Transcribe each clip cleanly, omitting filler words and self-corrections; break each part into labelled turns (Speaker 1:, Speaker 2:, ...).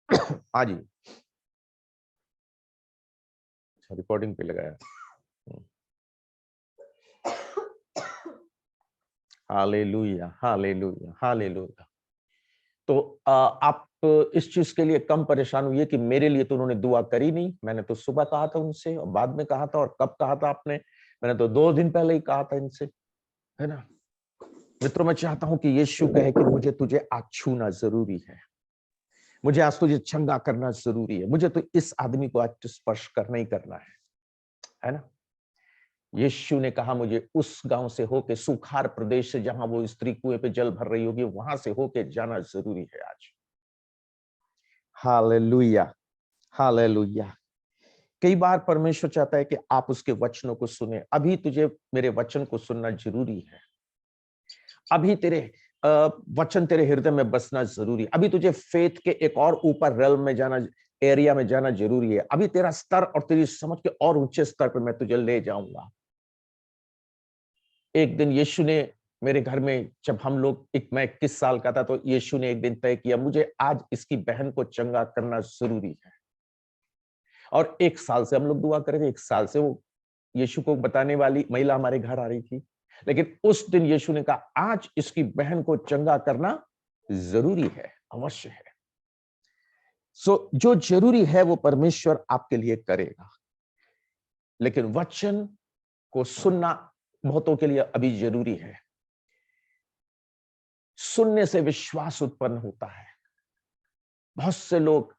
Speaker 1: हाँ जी, रिकॉर्डिंग पे लगाया। Hallelujah, hallelujah, hallelujah. तो आप इस चीज के लिए कम परेशान हुई कि मेरे लिए तो उन्होंने दुआ करी नहीं। मैंने तो सुबह कहा था उनसे और बाद में कहा था, और कब कहा था आपने? मैंने तो 2 दिन पहले ही कहा था इनसे, है ना? मित्रों, मैं चाहता हूं कि यीशु कहे कि मुझे तुझे आज छूना जरूरी है, मुझे आज तुझे चंगा करना जरूरी है, मुझे तो इस आदमी को आज स्पर्श करना ही करना है ना? यीशु ने कहा मुझे उस गांव से होके, सुखार प्रदेश से, जहां वो स्त्री कुएं पे जल भर रही होगी, वहां से होके जाना जरूरी है आज। Hallelujah, hallelujah. कई बार परमेश्वर चाहता है कि आप उसके वचनों को सुने। अभी तुझे मेरे वचन को सुनना जरूरी है। अभी तेरे वचन तेरे हृदय में बसना जरूरी है। अभी तुझे फेथ के एक और ऊपर रेल में जाना, एरिया में जाना जरूरी है। अभी तेरा स्तर और तेरी समझ के और ऊंचे स्तर पर मैं तुझे ले जाऊंगा। एक दिन यीशु ने मेरे घर में, जब हम लोग, मैं 21 साल का था, तो यीशु ने एक दिन तय किया मुझे आज इसकी बहन को चंगा करना जरूरी है। और 1 साल से हम लोग दुआ कर रहे थे। 1 साल से वो यीशु को बताने वाली महिला हमारे घर आ रही थी। लेकिन उस दिन यीशु ने कहा आज इसकी बहन को चंगा करना जरूरी है, अवश्य है। सो जो जरूरी है वो परमेश्वर आपके लिए करेगा। लेकिन वचन को सुनना बहुतों के लिए अभी जरूरी है। सुनने से विश्वास उत्पन्न होता है। बहुत से लोग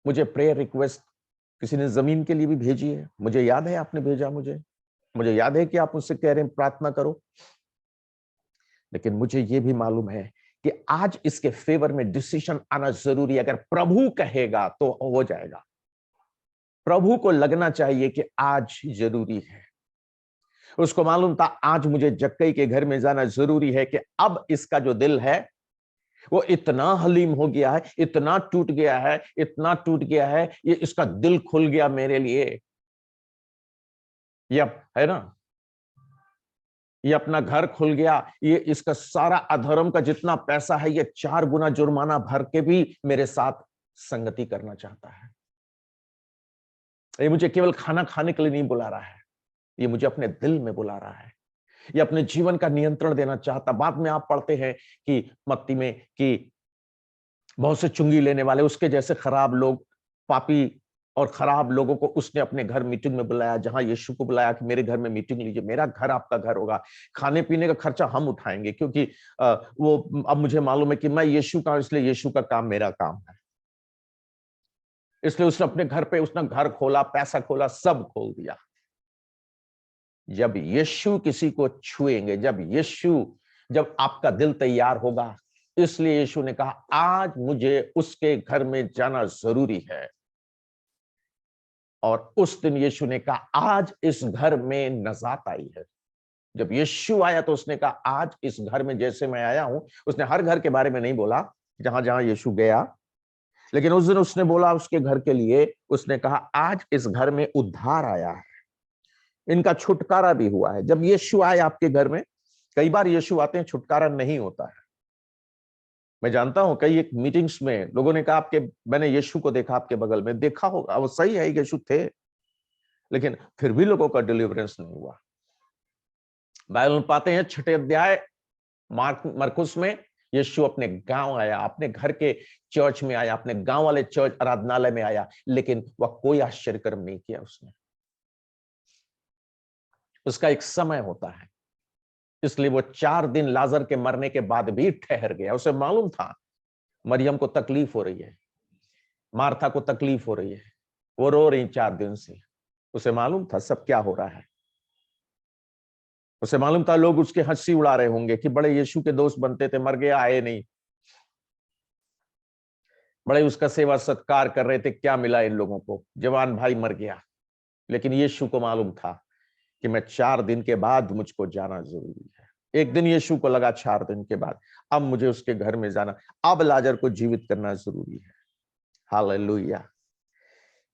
Speaker 1: मुझे प्रेयर रिक्वेस्ट, किसी ने जमीन के लिए भी भेजी है। मुझे याद है आपने भेजा, मुझे याद है कि आप मुझसे कह रहे हैं प्रार्थना करो। लेकिन मुझे यह भी मालूम है कि आज इसके फेवर में डिसीजन आना जरूरी है। अगर प्रभु कहेगा तो हो जाएगा। प्रभु को लगना चाहिए कि आज जरूरी है। उसको मालूम था आज मुझे जक्कई के घर में जाना जरूरी है कि अब इसका जो दिल है वो इतना हलीम हो गया है, इतना टूट गया है, इतना टूट गया है, ये इसका दिल खुल गया मेरे लिए। ये है ना, ये अपना घर खुल गया, ये इसका सारा अधर्म का जितना पैसा है ये 4 गुना जुर्माना भर के भी मेरे साथ संगति करना चाहता है। ये मुझे केवल खाना खाने के लिए नहीं बुला रहा है, ये मुझे अपने दिल में बुला रहा है। ये अपने जीवन का नियंत्रण देना चाहता। बाद में आप पढ़ते हैं कि मत्ती में कि बहुत से चुंगी लेने वाले, उसके जैसे खराब लोग, पापी और खराब लोगों को उसने अपने घर मीटिंग में बुलाया, जहां यीशु को बुलाया कि मेरे घर में मीटिंग लीजिए, मेरा घर आपका घर होगा, खाने पीने का खर्चा हम उठाएंगे, क्योंकि वो अब मुझे मालूम है कि मैं यीशु का, इसलिए यीशु का काम मेरा काम है। इसलिए उसने अपने घर पे, उसने घर खोला, पैसा खोला, सब खोल दिया। जब यीशु किसी को छुएंगे, जब आपका दिल तैयार होगा, इसलिए यीशु ने कहा आज मुझे उसके घर में जाना जरूरी है। और उस दिन यीशु ने कहा आज इस घर में नजात आई है। जब यीशु आया तो उसने कहा आज इस घर में जैसे मैं आया हूं, उसने हर घर के बारे में नहीं बोला जहां जहां यीशु गया, लेकिन उस दिन उसने बोला उसके घर के लिए, उसने कहा आज इस घर में उद्धार आया है, इनका छुटकारा भी हुआ है। जब यीशु आए आपके घर में, कई बार यीशु आते हैं छुटकारा नहीं होता है। मैं जानता हूं कई एक मीटिंग्स में लोगों ने कहा आपके, मैंने यीशु को देखा आपके बगल में, देखा होगा, वो सही है यीशु थे, लेकिन फिर भी लोगों का डिलीवरेंस नहीं हुआ। बाइबल में पाते हैं 6 अध्याय मरकुस में, यीशु अपने गांव आया, अपने घर के चर्च में आया, अपने गांव वाले चर्च आराधनालय में आया, लेकिन वह कोई आश्चर्य कर्म नहीं किया उसने। उसका एक समय होता है, इसलिए वो 4 दिन लाजर के मरने के बाद भी ठहर गया। उसे मालूम था मरियम को तकलीफ हो रही है, मार्था को तकलीफ हो रही है, वो रो रही 4 दिन से। उसे मालूम था सब क्या हो रहा है। उसे मालूम था लोग उसके हंसी उड़ा रहे होंगे कि बड़े यीशु के दोस्त बनते थे, मर गया आए नहीं, बड़े उसका सेवा सत्कार कर रहे थे, क्या मिला इन लोगों को, जवान भाई मर गया। लेकिन यीशु को मालूम था कि मैं 4 दिन के बाद मुझको जाना जरूरी है। एक दिन यीशु को लगा 4 दिन के बाद अब मुझे उसके घर में जाना, अब लाजर को जीवित करना जरूरी है। हालेलुया।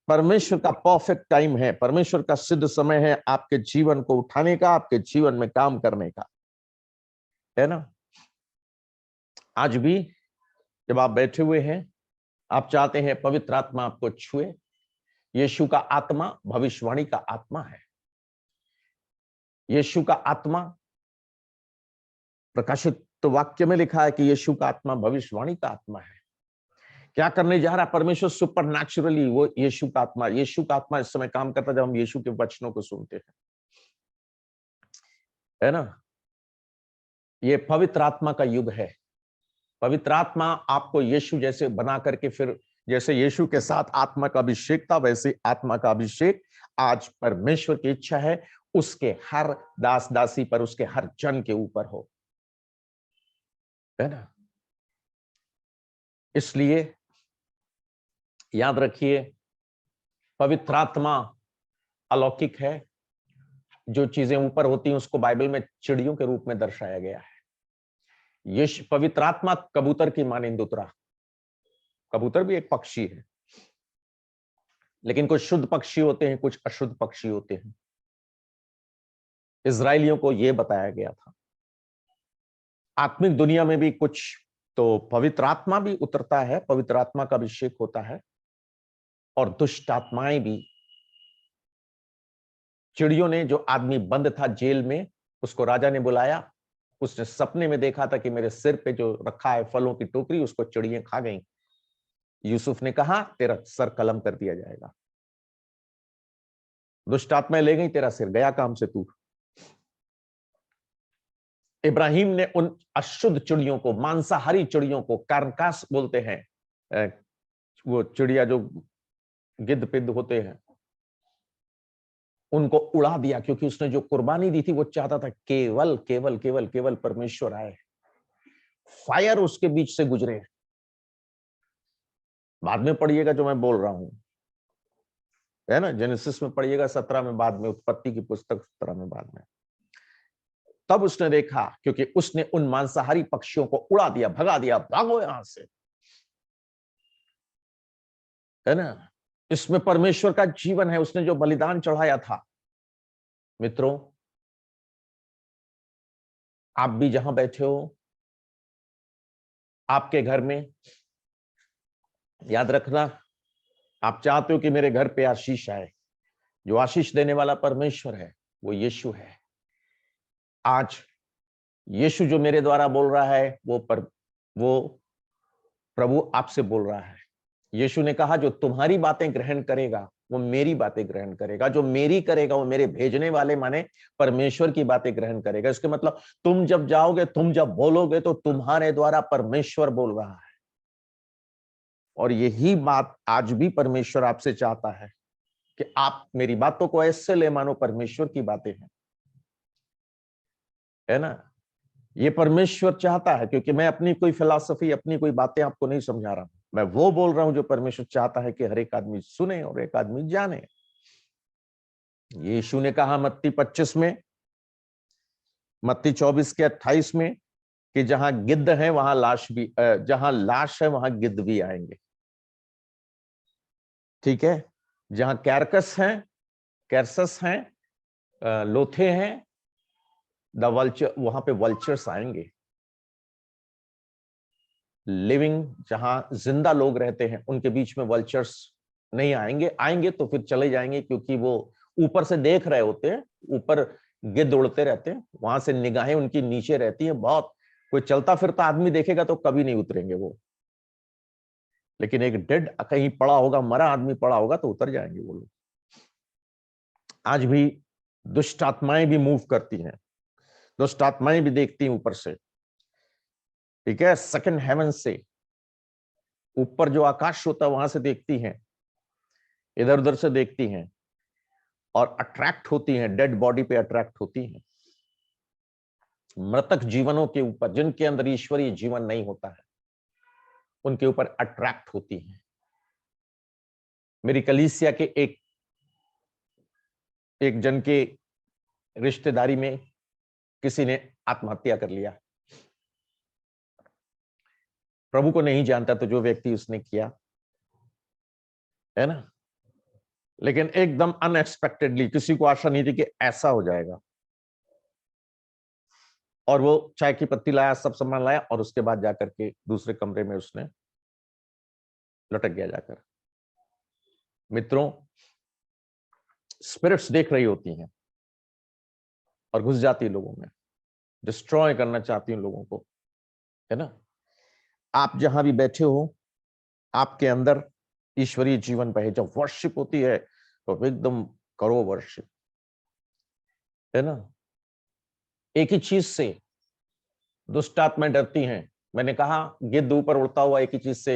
Speaker 1: परमेश्वर का परफेक्ट टाइम है, परमेश्वर का सिद्ध समय है आपके जीवन को उठाने का, आपके जीवन में काम करने का, है ना? आज भी जब आप बैठे हुए हैं, आप चाहते हैं पवित्र आत्मा आपको छुए। यीशु का आत्मा भविष्यवाणी का आत्मा है। यीशु का आत्मा, प्रकाशित वाक्य में लिखा है कि यीशु का आत्मा भविष्यवाणी का आत्मा है। क्या करने जा रहा परमेश्वर? सुपर नेचुरली वो यीशु का आत्मा, यीशु का आत्मा इस समय काम करता है जब हम यीशु के वचनों को सुनते हैं, है ना। ये पवित्र आत्मा का युग है। पवित्र आत्मा आपको यीशु जैसे बना करके, फिर जैसे यीशु के साथ आत्मा का अभिषेक था, वैसे आत्मा का अभिषेक आज परमेश्वर की इच्छा है उसके हर दास दासी पर, उसके हर जन के ऊपर हो, है ना। इसलिए याद रखिए, पवित्र आत्मा अलौकिक है। जो चीजें ऊपर होती हैं उसको बाइबल में चिड़ियों के रूप में दर्शाया गया है। यीशु पवित्र आत्मा कबूतर की मानिंद उतरा। कबूतर भी एक पक्षी है, लेकिन कुछ शुद्ध पक्षी होते हैं, कुछ अशुद्ध पक्षी होते हैं। इजरायलियों को यह बताया गया था। आत्मिक दुनिया में भी कुछ तो पवित्र आत्मा भी उतरता है, पवित्र आत्मा का अभिषेक होता है, और दुष्ट आत्माएं भी। चिड़ियों ने, जो आदमी बंद था जेल में, उसको राजा ने बुलाया। उसने सपने में देखा था कि मेरे सिर पे जो रखा है फलों की टोकरी, उसको चिड़ियां खा गईं। यूसुफ ने कहा तेरा सर कलम कर दिया जाएगा। दुष्ट आत्माएं ले गई, तेरा सिर गया काम से तू। इब्राहिम ने उन अशुद्ध चिड़ियों को, मांसाहारी चिड़ियों को, कार्कास बोलते हैं, वो चिड़िया जो गिद्ध पिद्ध होते हैं, उनको उड़ा दिया, क्योंकि उसने जो कुर्बानी दी थी वो चाहता था केवल केवल केवल केवल परमेश्वर आए, फायर उसके बीच से गुजरे। बाद में पढ़िएगा जो मैं बोल रहा हूं, है ना, जेनेसिस में पढ़िएगा 17 में, बाद में उत्पत्ति की पुस्तक 17 में, बाद में। तब उसने देखा, क्योंकि उसने उन मांसाहारी पक्षियों को उड़ा दिया, भगा दिया, भागो यहां से, है ना। इसमें परमेश्वर का जीवन है। उसने जो बलिदान चढ़ाया था, मित्रों, आप भी जहां बैठे हो, आपके घर में, याद रखना, आप चाहते हो कि मेरे घर पे आशीष आए। जो आशीष देने वाला परमेश्वर है वो यीशु है। आज यीशु जो मेरे द्वारा बोल रहा है, वो प्रभु आपसे बोल रहा है। यीशु ने कहा जो तुम्हारी बातें ग्रहण करेगा वो मेरी बातें ग्रहण करेगा, जो मेरी करेगा वो मेरे भेजने वाले माने परमेश्वर की बातें ग्रहण करेगा। इसके मतलब तुम जब जाओगे, तुम जब बोलोगे, तो तुम्हारे द्वारा परमेश्वर बोल रहा है। और यही बात आज भी परमेश्वर आपसे चाहता है कि आप मेरी बातों को ऐसे ले मानो परमेश्वर की बातें हैं, है ना। ये परमेश्वर चाहता है, क्योंकि मैं अपनी कोई फिलॉसफी, अपनी कोई बातें आपको नहीं समझा रहा हूं। मैं वो बोल रहा हूं जो परमेश्वर चाहता है कि हर एक आदमी सुने और एक आदमी जाने। यीशु ने कहा मत्ती 25 में, मत्ती 24 के 28 में, कि जहां गिद्ध है वहां लाश भी, जहां लाश है वहां गिद्ध भी आएंगे। ठीक है। जहां कैरकस है, कैरसस है, लोथे हैं, द वल्चर, वहां पे वल्चर्स आएंगे। लिविंग, जहां जिंदा लोग रहते हैं, उनके बीच में वल्चर्स नहीं आएंगे। आएंगे तो फिर चले जाएंगे, क्योंकि वो ऊपर से देख रहे होते हैं, ऊपर गिद्ध उड़ते रहते हैं, वहां से निगाहें उनकी नीचे रहती है। बहुत कोई चलता फिरता आदमी देखेगा तो कभी नहीं उतरेंगे वो, लेकिन एक डेड कहीं पड़ा होगा, मरा आदमी पड़ा होगा, तो उतर जाएंगे वो लोग। आज भी दुष्ट आत्माएं भी मूव करती हैं, दुष्ट आत्माएं भी देखती हैं ऊपर से। ठीक है, सेकंड हेवन से, ऊपर जो आकाश होता है वहां से देखती हैं, इधर उधर से देखती हैं, और अट्रैक्ट होती हैं, डेड बॉडी पे अट्रैक्ट होती हैं। मृतक जीवनों के ऊपर, जिनके अंदर ईश्वरीय जीवन नहीं होता है, उनके ऊपर अट्रैक्ट होती हैं। मेरी कलीसिया के एक जन के रिश्तेदारी में किसी ने आत्महत्या कर लिया। प्रभु को नहीं जानता तो जो व्यक्ति उसने किया, है ना, लेकिन एकदम अनएक्सपेक्टेडली, किसी को आशा नहीं थी कि ऐसा हो जाएगा, और वो चाय की पत्ती लाया, सब सामान लाया, और उसके बाद जाकर के दूसरे कमरे में उसने लटक गया जाकर। मित्रों, स्पिरिट्स देख रही होती हैं और घुस जाती है लोगों में, डिस्ट्रॉय करना चाहती हैं लोगों को, है ना। आप जहां भी बैठे हो, आपके अंदर ईश्वरीय जीवन पे है। जब वर्शिप होती है तो एकदम करो वर्शिप, है ना। एक ही चीज से दुष्ट आत्माएं डरती हैं। मैंने कहा गिद्ध ऊपर उड़ता हुआ एक ही चीज से,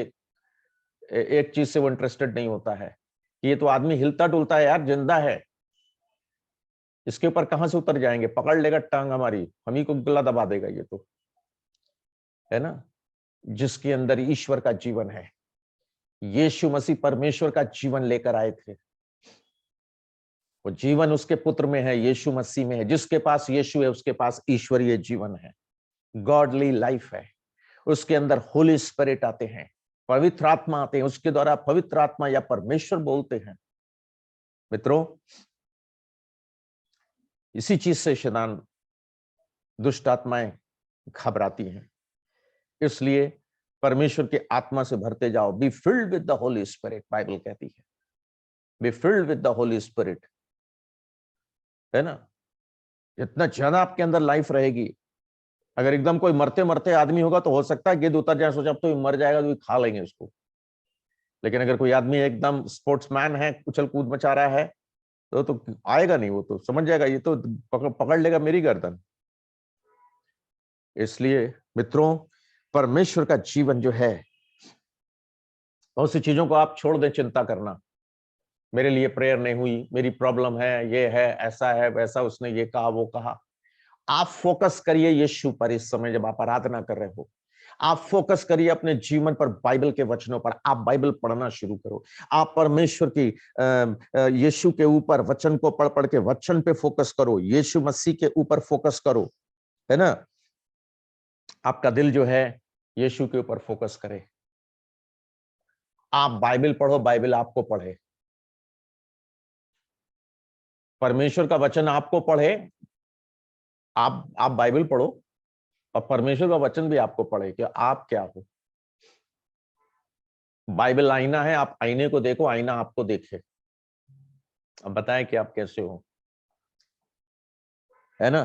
Speaker 1: एक चीज से वो इंटरेस्टेड नहीं होता है। ये तो आदमी हिलता डुलता है यार, जिंदा है, इसके ऊपर कहां से उतर जाएंगे, पकड़ लेगा टांग हमारी, हम ही को गला दबा देगा ये तो, है ना। जिसके अंदर ईश्वर का जीवन है, यीशु मसीह परमेश्वर का जीवन लेकर आए थे, वो जीवन उसके पुत्र में है, यीशु मसीह में है। जिसके पास यीशु है उसके पास ईश्वरीय जीवन है, गॉडली लाइफ है। उसके अंदर होली स्पिरिट आते हैं, पवित्र आत्मा आते हैं, उसके द्वारा पवित्र आत्मा या परमेश्वर बोलते हैं। मित्रों, इसी चीज से शैतान, दुष्ट आत्माएं घबराती हैं। इसलिए परमेश्वर की आत्मा से भरते जाओ। Be filled with the Holi spirit, Bible कहती है, be filled with the Holi spirit, है ना। जितना ज्यादा आपके अंदर लाइफ रहेगी, अगर एकदम कोई मरते मरते आदमी होगा तो हो सकता है गिद्ध उतर जाए, सोचा अब तो मर जाएगा तो खा लेंगे उसको। लेकिन अगर कोई आदमी एकदम स्पोर्ट्समैन है, उछल कूद मचा रहा है, तो आएगा नहीं, वो तो समझ जाएगा ये तो पकड़ लेगा मेरी गर्दन। इसलिए मित्रों, परमेश्वर का जीवन जो है, बहुत सी चीजों को आप छोड़ दें चिंता करना। मेरे लिए प्रेयर नहीं हुई, मेरी प्रॉब्लम है, ये है, ऐसा है, वैसा, उसने ये कहा, वो कहा। आप फोकस करिए यीशु पर। इस समय जब आप आराधना कर रहे हो, आप फोकस करिए अपने जीवन पर, बाइबल के वचनों पर। आप बाइबल पढ़ना शुरू करो। आप परमेश्वर की यीशु के ऊपर वचन को पढ़ पढ़ के वचन पे फोकस करो, यीशु मसीह के ऊपर फोकस करो, है ना। आपका दिल जो है यीशु के ऊपर फोकस करे। आप बाइबल पढ़ो, बाइबल आपको पढ़े, परमेश्वर का वचन आपको पढ़े। आप बाइबल पढ़ो और परमेश्वर का वचन भी आपको पढ़े कि आप क्या हो। बाइबल आईना है, आप आईने को देखो, आईना आपको देखे। अब बताएं कि आप कैसे हो, है ना।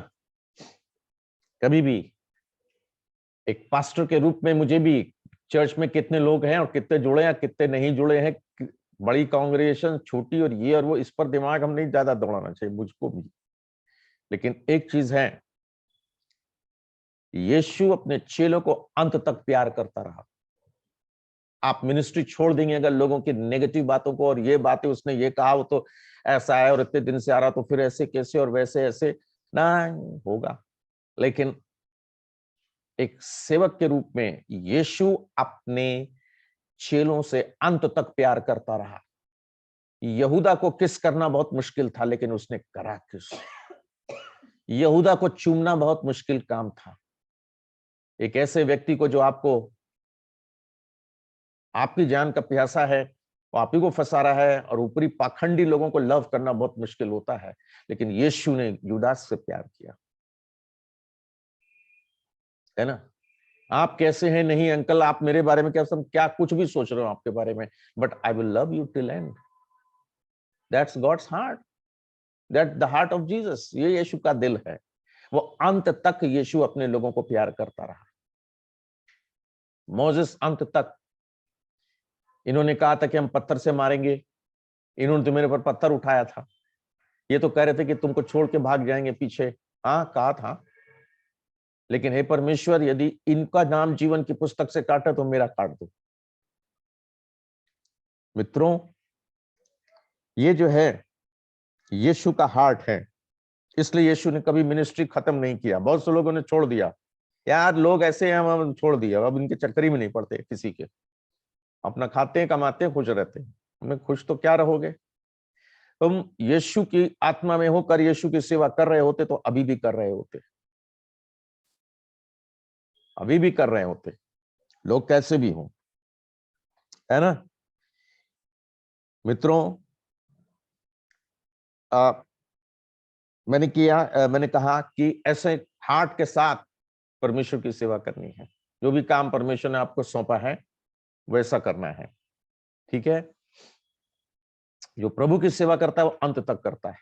Speaker 1: कभी भी एक पास्टर के रूप में मुझे भी चर्च में कितने लोग हैं और कितने जुड़े हैं, कितने नहीं जुड़े हैं, बड़ी कांग्रेगेशन, छोटी, और ये और वो, इस पर दिमाग हम नहीं ज्यादा दौड़ाना चाहिए, मुझको भी। लेकिन एक चीज है, यीशु अपने चेलों को अंत तक प्यार करता रहा। आप मिनिस्ट्री छोड़ देंगे अगर लोगों की नेगेटिव बातों को, और ये बातें उसने ये कहा, वो तो ऐसा है, और इतने दिन से आ रहा, तो फिर ऐसे कैसे, और वैसे ऐसे, नहीं होगा। लेकिन एक सेवक के रूप में यीशु अपने चेलों से अंत तक प्यार करता रहा। यहूदा को किस करना बहुत मुश्किल था, लेकिन उसने करा किस। यहूदा को चूमना बहुत मुश्किल काम था। एक ऐसे व्यक्ति को जो आपकी जान का प्यासा है, वो आप ही को फंसा रहा है, और ऊपरी पाखंडी लोगों को लव करना बहुत मुश्किल होता है। लेकिन यीशु ने यूदास से प्यार किया, है ना। आप कैसे हैं, नहीं अंकल, आप मेरे बारे में क्या कुछ भी सोच रहे हो आपके बारे में, but I will love you till end. That's God's heart, that the heart of Jesus. ये यीशु का दिल है। वो अंत तक यीशु अपने लोगों को प्यार करता रहा। मोसेस अंत तक, इन्होंने कहा था कि हम पत्थर से मारेंगे, इन्होंने तो मेरे पर पत्थर उठाया था। ये तो कह रहे थे कि तुमको छोड़ के भाग जाएंगे पीछे, हाँ कहा था, लेकिन हे परमेश्वर, यदि इनका नाम जीवन की पुस्तक से काटा तो मेरा काट दो। मित्रों, ये जो है यीशु का हार्ट है। इसलिए यीशु ने कभी मिनिस्ट्री खत्म नहीं किया। बहुत से लोगों ने छोड़ दिया, यार लोग ऐसे हैं, हम छोड़ दिया, अब इनके चक्कर ही में नहीं पड़ते किसी के, अपना खाते हैं, कमाते हैं, खुश रहते हैं। हमें खुश तो क्या रहोगे। तुम यीशु की आत्मा में होकर यीशु की सेवा कर रहे होते तो अभी भी कर रहे होते, अभी भी कर रहे होते, लोग कैसे भी हो, है ना। मित्रों, मैंने कहा कि ऐसे हार्ट के साथ परमेश्वर की सेवा करनी है। जो भी काम परमेश्वर ने आपको सौंपा है वैसा करना है। ठीक है, जो प्रभु की सेवा करता है वो अंत तक करता है,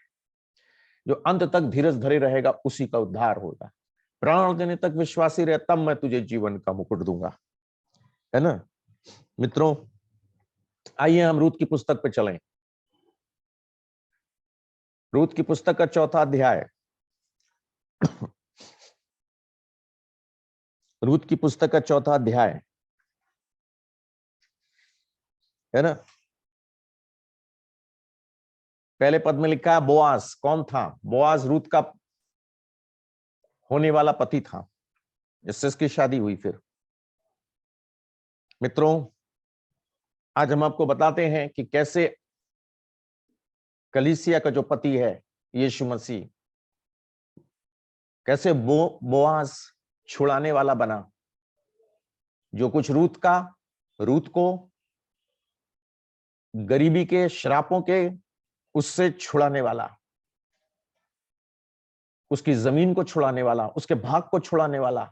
Speaker 1: जो अंत तक धीरज धरे रहेगा उसी का उद्धार होगा। प्राण देने तक विश्वासी रहे तब मैं तुझे जीवन का मुकुट दूंगा, है ना। मित्रों, आइए हम रूत की पुस्तक पे चलें। रूत की पुस्तक का 4था अध्याय, रूत की पुस्तक का 4था अध्याय, है ना। पहले पद में लिखा है बोआज। कौन था बोआज? रूत का होने वाला पति था, जिससे इसकी शादी हुई। फिर मित्रों, आज हम आपको बताते हैं कि कैसे कलीसिया का जो पति है यीशु मसीह, कैसे बोआज छुड़ाने वाला बना। जो कुछ रूत को गरीबी के, श्रापों के, उससे छुड़ाने वाला, उसकी जमीन को छुड़ाने वाला, उसके भाग को छुड़ाने वाला,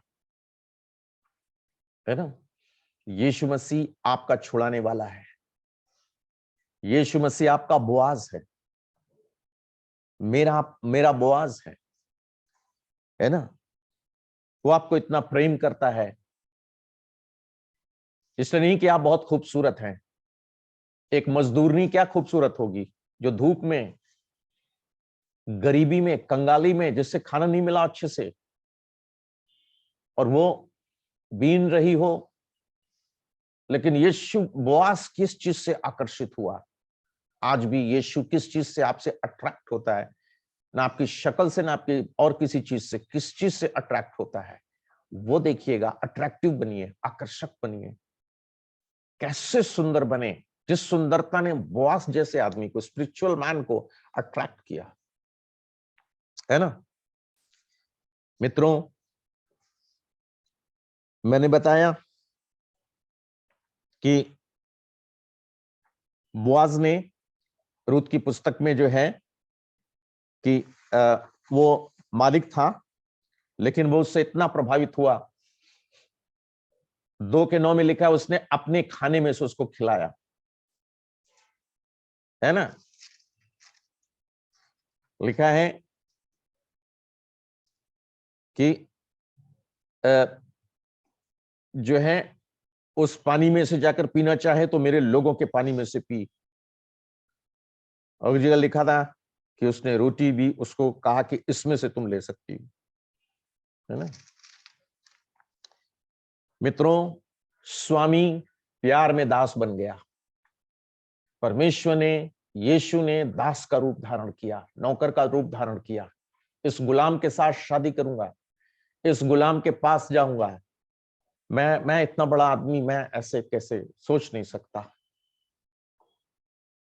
Speaker 1: है ना। यीशु मसीह आपका छुड़ाने वाला है। यीशु मसीह आपका बोआज है, मेरा बोआज है ना। वो आपको इतना प्रेम करता है, इसलिए नहीं कि आप बहुत खूबसूरत हैं। एक मजदूरनी क्या खूबसूरत होगी, जो धूप में, गरीबी में, कंगाली में, जिससे खाना नहीं मिला अच्छे से, और वो बीन रही हो। लेकिन यीशु बोआज किस चीज से आकर्षित हुआ? आज भी यीशु किस चीज से आपसे अट्रैक्ट होता है? ना आपकी शक्ल से, ना आपकी और किसी चीज से। किस चीज से अट्रैक्ट होता है वो देखिएगा। अट्रैक्टिव बनिए, आकर्षक बनिए, कैसे सुंदर बने। जिस सुंदरता ने बोआज जैसे आदमी को, स्पिरिचुअल मैन को अट्रैक्ट किया, है ना। मित्रों, मैंने बताया कि बोआज ने रूत की पुस्तक में जो है कि वो मालिक था, लेकिन वो उससे इतना प्रभावित हुआ। 2:9 में लिखा है उसने अपने खाने में से उसको खिलाया, है ना। लिखा है कि जो है उस पानी में से जाकर पीना चाहे तो मेरे लोगों के पानी में से पी। और जगह लिखा था कि उसने रोटी भी उसको कहा कि इसमें से तुम ले सकती हो, है ना। मित्रों, स्वामी प्यार में दास बन गया। परमेश्वर ने, यीशु ने दास का रूप धारण किया, नौकर का रूप धारण किया। इस गुलाम के साथ शादी करूंगा, इस गुलाम के पास जाऊंगा। मैं इतना बड़ा आदमी, मैं ऐसे कैसे सोच नहीं सकता।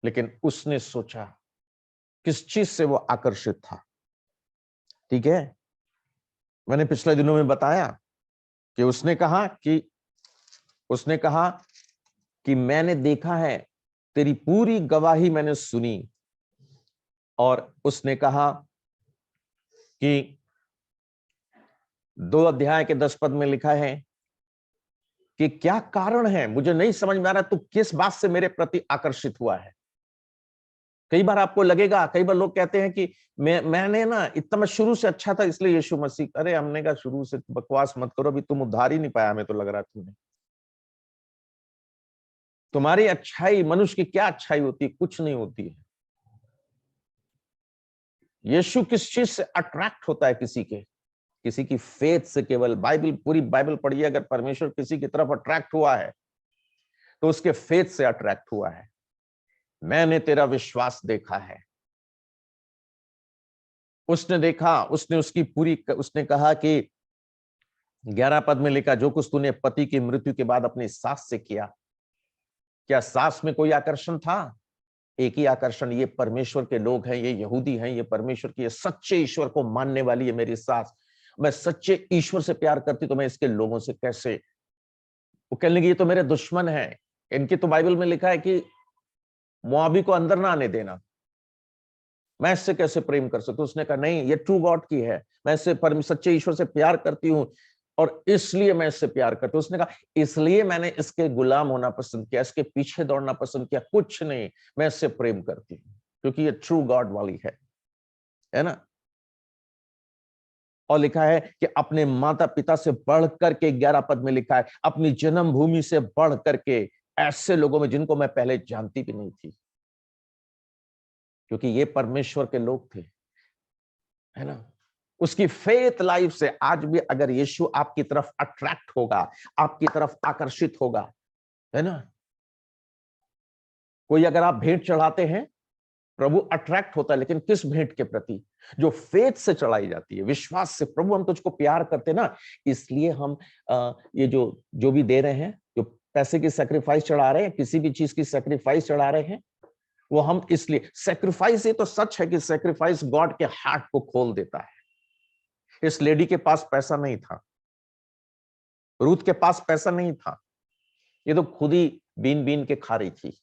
Speaker 1: लेकिन उसने सोचा, किस चीज से वो आकर्षित था? ठीक है, मैंने पिछले दिनों में बताया कि उसने कहा कि मैंने देखा है, तेरी पूरी गवाही मैंने सुनी। और उसने कहा कि 2 अध्याय के 10 पद में लिखा है कि क्या कारण है, मुझे नहीं समझ में आ रहा, तू किस बात से मेरे प्रति आकर्षित हुआ है। कई बार आपको लगेगा, कई बार लोग कहते हैं कि मैंने ना इतना, मैं शुरू से अच्छा था इसलिए यीशु मसीह। अरे हमने कहा शुरू से बकवास मत करो, अभी तुम उद्धार ही नहीं पाया, हमें तो लग रहा है तुम्हें। तुम्हारी अच्छाई, मनुष्य की क्या अच्छाई होती है? कुछ नहीं होती है। यीशु किस चीज से अट्रैक्ट होता है किसी की फेथ से। केवल बाइबल, पूरी बाइबल पढ़िए, अगर परमेश्वर किसी की तरफ अट्रैक्ट हुआ है तो उसके फेथ से अट्रैक्ट हुआ है। मैंने तेरा विश्वास देखा है। उसने देखा, उसने कहा कि 11 पद में लिखा, जो कुछ तूने पति की मृत्यु के बाद अपनी सास से किया। क्या सास में कोई आकर्षण था? एक ही आकर्षण, ये परमेश्वर के लोग हैं, ये यहूदी हैं, ये परमेश्वर की, ये सच्चे ईश्वर को मानने वाली है मेरी सास। मैं सच्चे ईश्वर से प्यार करती तो मैं इसके लोगों से कैसे? वो कहने लगी ये तो मेरे दुश्मन हैं, इनकी तो बाइबल में लिखा है कि मोआबी को अंदर ना आने देना, मैं इससे कैसे प्रेम कर सकता हूं? उसने कहा नहीं, ये ट्रू गॉड की है, मैं इससे सच्चे ईश्वर से प्यार करती हूं। और इसलिए मैं इससे प्यार करता हूं। उसने कहा इसलिए मैंने इसके गुलाम होना पसंद किया, इसके पीछे दौड़ना पसंद किया, कुछ नहीं, मैं इससे प्रेम करती हूँ क्योंकि ये ट्रू गॉड वाली है ना। और लिखा है कि अपने माता पिता से बढ़ करके, 11 पद में लिखा है, अपनी जन्मभूमि से बढ़ करके ऐसे लोगों में जिनको मैं पहले जानती भी नहीं थी, क्योंकि ये परमेश्वर के लोग थे, है ना। उसकी फेथ लाइफ से आज भी अगर यीशु आपकी तरफ अट्रैक्ट होगा, आपकी तरफ आकर्षित होगा, है ना। कोई अगर आप भेंट चढ़ाते हैं, प्रभु अट्रैक्ट होता है, लेकिन किस भेंट के प्रति? जो फेथ से चढ़ाई जाती है, विश्वास से। प्रभु हम तुझको प्यार करते ना, इसलिए हम ये जो भी दे रहे हैं, जो पैसे की सैक्रिफाइस चढ़ा रहे हैं, किसी भी चीज की सैक्रिफाइस चढ़ा रहे हैं, वो हम इसलिए सैक्रिफाइस, ये तो सच है कि सैक्रिफाइस गॉड के हार्ट को खोल देता है। इस लेडी के पास पैसा नहीं था, रूथ के पास पैसा नहीं था, ये तो खुद ही बीन बीन के खा रही थी,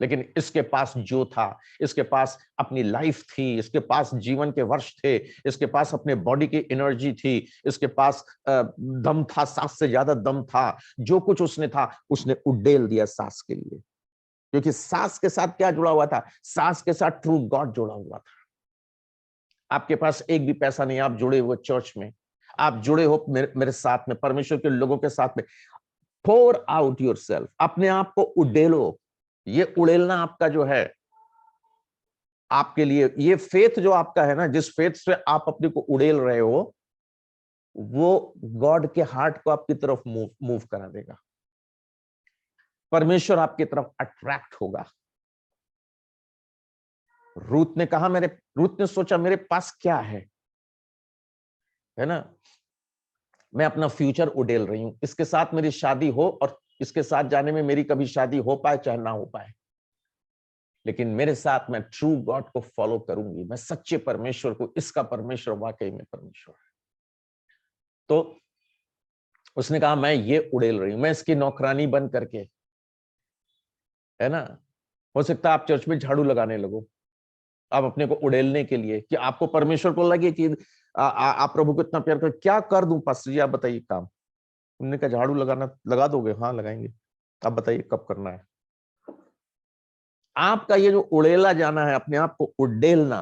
Speaker 1: लेकिन इसके पास जो था, इसके पास अपनी लाइफ थी, इसके पास जीवन के वर्ष थे, इसके पास अपने बॉडी की एनर्जी थी, इसके पास दम था, सास से ज्यादा दम था। जो कुछ उसने था, उसने उडेल दिया सास के लिए, क्योंकि सास के साथ क्या जुड़ा हुआ था? सास के साथ ट्रू गॉड जुड़ा हुआ था। आपके पास एक भी पैसा नहीं, आप जुड़े हुए चर्च में, आप जुड़े हो मेरे साथ में, परमेश्वर के लोगों के साथ में। पोर आउट योरसेल्फ, अपने आप को उडेलो। ये उड़ेलना आपका जो है, आपके लिए ये फेथ जो आपका है ना, जिस फेथ से आप अपने को उड़ेल रहे हो, वो गॉड के हार्ट को आपकी तरफ मूव करा देगा। परमेश्वर आपकी तरफ अट्रैक्ट होगा। रूथ ने कहा, रूथ ने सोचा मेरे पास क्या है ना, मैं अपना फ्यूचर उड़ेल रही हूं, इसके साथ मेरी शादी हो और इसके साथ जाने में मेरी कभी शादी हो पाए चाहे ना हो पाए, लेकिन मेरे साथ मैं ट्रू गॉड को फॉलो करूंगी, मैं सच्चे परमेश्वर को, इसका परमेश्वर वाकई में परमेश्वर है। तो उसने कहा मैं ये उड़ेल रही हूं, मैं इसकी नौकरानी बन करके, है ना। हो सकता है आप चर्च में झाड़ू लगाने लगो, आप अपने को उड़ेलने के लिए, कि आपको परमेश्वर को लगे कि आप प्रभु को इतना प्यार कर, क्या कर दूं पास्टर जी, आप बताइए काम। उन्होंने कहा झाड़ू लगाना लगा दोगे? हाँ लगाएंगे। आप बताइए कब करना है। आपका ये जो उड़ेला जाना है, अपने आप को उड़ेलना,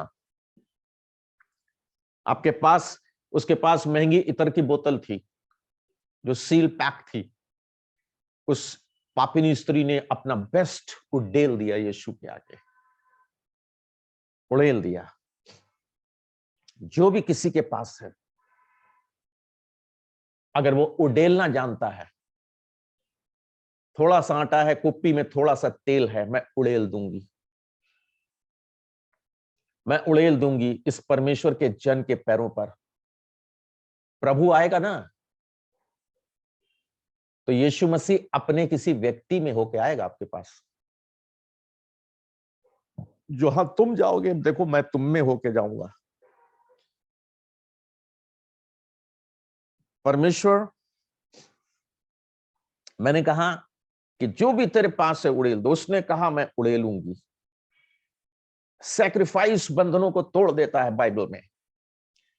Speaker 1: आपके पास, उसके पास महंगी इत्र की बोतल थी जो सील पैक थी, उस पापिनी स्त्री ने अपना बेस्ट उड़ेल दिया यीशु के आगे, उड़ेल दिया। जो भी किसी के पास है, अगर वो उड़ेलना जानता है, थोड़ा सा आटा है कुप्पी में, थोड़ा सा तेल है, मैं उड़ेल दूंगी, मैं उड़ेल दूंगी इस परमेश्वर के जन के पैरों पर। प्रभु आएगा ना, तो यीशु मसीह अपने किसी व्यक्ति में होके आएगा आपके पास। जहां तुम जाओगे, देखो मैं तुम में होके जाऊंगा। परमेश्वर, मैंने कहा कि जो भी तेरे पास है उड़ेल दो, उसने कहा मैं उड़ेलूंगी। सैक्रिफाइस बंधनों को तोड़ देता है बाइबल में।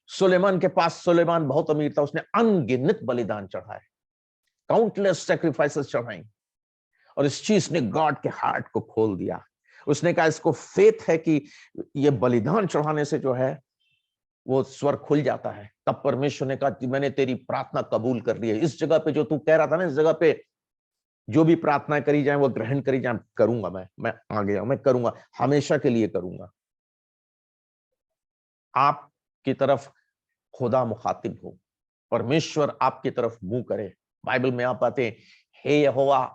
Speaker 1: सुलेमान के पास, सुलेमान बहुत अमीर था, उसने अनगिनत बलिदान चढ़ाए, काउंटलेस सैक्रिफाइसेस चढ़ाई, और इस चीज ने गॉड के हार्ट को खोल दिया। उसने कहा इसको फेथ है कि ये बलिदान चढ़ाने से जो है वो स्वर खुल जाता है। तब परमेश्वर ने कहा कि मैंने तेरी प्रार्थना कबूल कर ली है। इस जगह पे जो तू कह रहा था ना, इस जगह पे जो भी प्रार्थना करी जाए वो ग्रहण करी जाए, करूंगा मैं आ गया, मैं करूंगा, हमेशा के लिए करूंगा। आपकी तरफ खुदा मुखातिब हो, परमेश्वर आपकी तरफ मुंह करे। बाइबल में आप आते हैं, हे यहोवा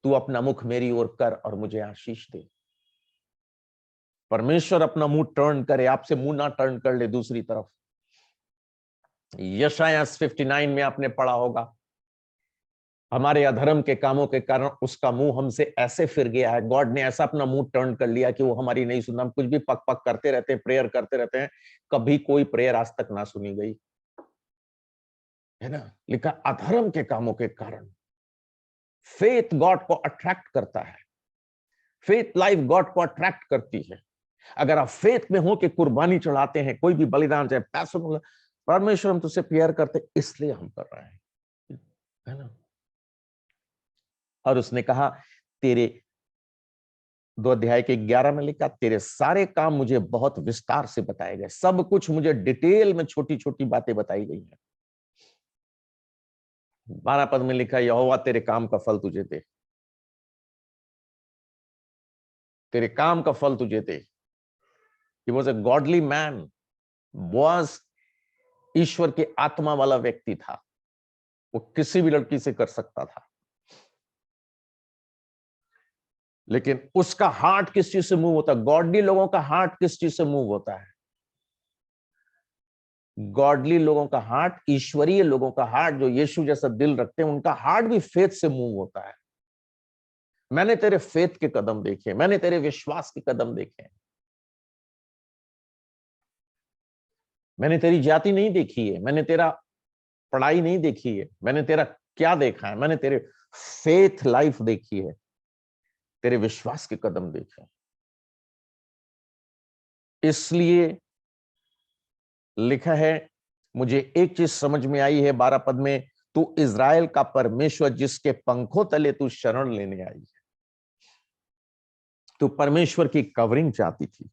Speaker 1: तू अपना मुख मेरी ओर कर और मुझे आशीष दे। परमेश्वर अपना मुंह टर्न करे, आपसे मुंह ना टर्न कर ले दूसरी तरफ। यशायाह 59 में आपने पढ़ा होगा, हमारे अधर्म के कामों के कारण उसका मुंह हमसे ऐसे फिर गया है, गॉड ने ऐसा अपना मुंह टर्न कर लिया कि वो हमारी नहीं सुनता। हम कुछ भी पक पक करते रहते हैं, प्रेयर करते रहते हैं, कभी कोई प्रेयर आज तक ना सुनी गई, है ना। लिखा अधर्म के कामों के कारण। फेथ गॉड को अट्रैक्ट करता है, फेथ लाइफ गॉड को अट्रैक्ट करती है। अगर आप फेथ में हो कि कुर्बानी चढ़ाते हैं, कोई भी बलिदान, चाहे पैसों, परमेश्वर हम तुझसे प्यार करते इसलिए हम कर रहे हैं, है ना। और उसने कहा तेरे 2 अध्याय के 11 में लिखा, तेरे सारे काम मुझे बहुत विस्तार से बताए गए, सब कुछ मुझे डिटेल में छोटी छोटी बातें बताई गई है। 12 पद में लिखा, यहोवा तेरे काम का फल तुझे दे, तेरे काम का फल तुझे दे। He was a godly man, Boaz ईश्वर की आत्मा वाला व्यक्ति था, वो किसी भी लड़की से कर सकता था, लेकिन उसका हार्ट किस चीज से मूव होता है? गॉडली लोगों का हार्ट किस चीज से मूव होता है? गॉडली लोगों का हार्ट, ईश्वरीय लोगों का हार्ट, जो यीशु जैसा दिल रखते हैं, उनका हार्ट भी फेथ से मूव होता है। मैंने तेरे फेथ के कदम देखे, मैंने तेरे विश्वास के कदम देखे, मैंने तेरी जाति नहीं देखी है, मैंने तेरा पढ़ाई नहीं देखी है, मैंने तेरा क्या देखा है? मैंने तेरे फेथ लाइफ देखी है, तेरे विश्वास के कदम देखे। इसलिए लिखा है, मुझे एक चीज समझ में आई है 12 पद में, तू इज़राइल का परमेश्वर जिसके पंखों तले तू शरण लेने आई है। तू परमेश्वर की कवरिंग चाहती थी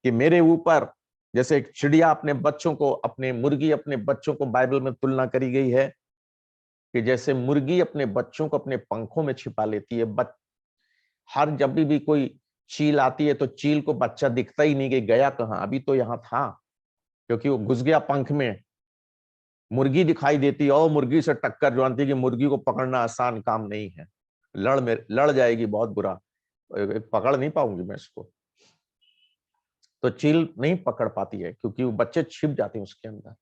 Speaker 1: कि मेरे ऊपर, जैसे एक चिड़िया अपने बच्चों को, अपने मुर्गी अपने बच्चों को, बाइबल में तुलना करी गई है कि जैसे मुर्गी अपने बच्चों को अपने पंखों में छिपा लेती है, हर जब भी कोई चील आती है तो चील को बच्चा दिखता ही नहीं कि गया कहां, अभी तो यहां था, क्योंकि वो घुस गया पंख में। मुर्गी दिखाई देती है और मुर्गी से टक्कर जानती है कि मुर्गी को पकड़ना आसान काम नहीं है, लड़ जाएगी बहुत बुरा, पकड़ नहीं पाऊंगी मैं इसको। तो चील नहीं पकड़ पाती है क्योंकि वो बच्चे छिप जाते हैं उसके अंदर।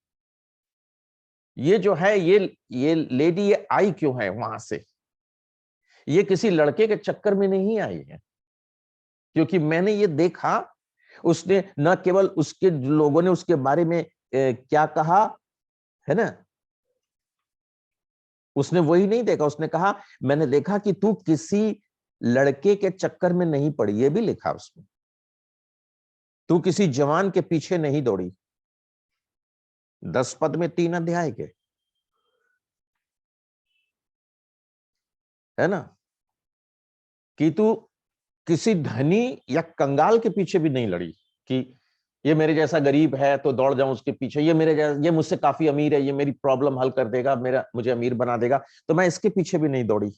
Speaker 1: ये जो है, ये लेडी ये आई क्यों है वहां से? ये किसी लड़के के चक्कर में नहीं आई है, क्योंकि मैंने ये देखा, उसने न केवल उसके लोगों ने उसके बारे में क्या कहा है ना, उसने वही नहीं देखा, उसने कहा मैंने देखा कि तू किसी लड़के के चक्कर में नहीं पड़ी, ये भी लिखा उसमें, तू किसी जवान के पीछे नहीं दौड़ी। 10 पद में 3 अध्याय के, है ना, कि तू किसी धनी या कंगाल के पीछे भी नहीं लड़ी कि ये मेरे जैसा गरीब है तो दौड़ जाऊं उसके पीछे, ये मेरे जैसा, ये मुझसे काफी अमीर है, ये मेरी प्रॉब्लम हल कर देगा, मुझे अमीर बना देगा, तो मैं इसके पीछे भी नहीं दौड़ी।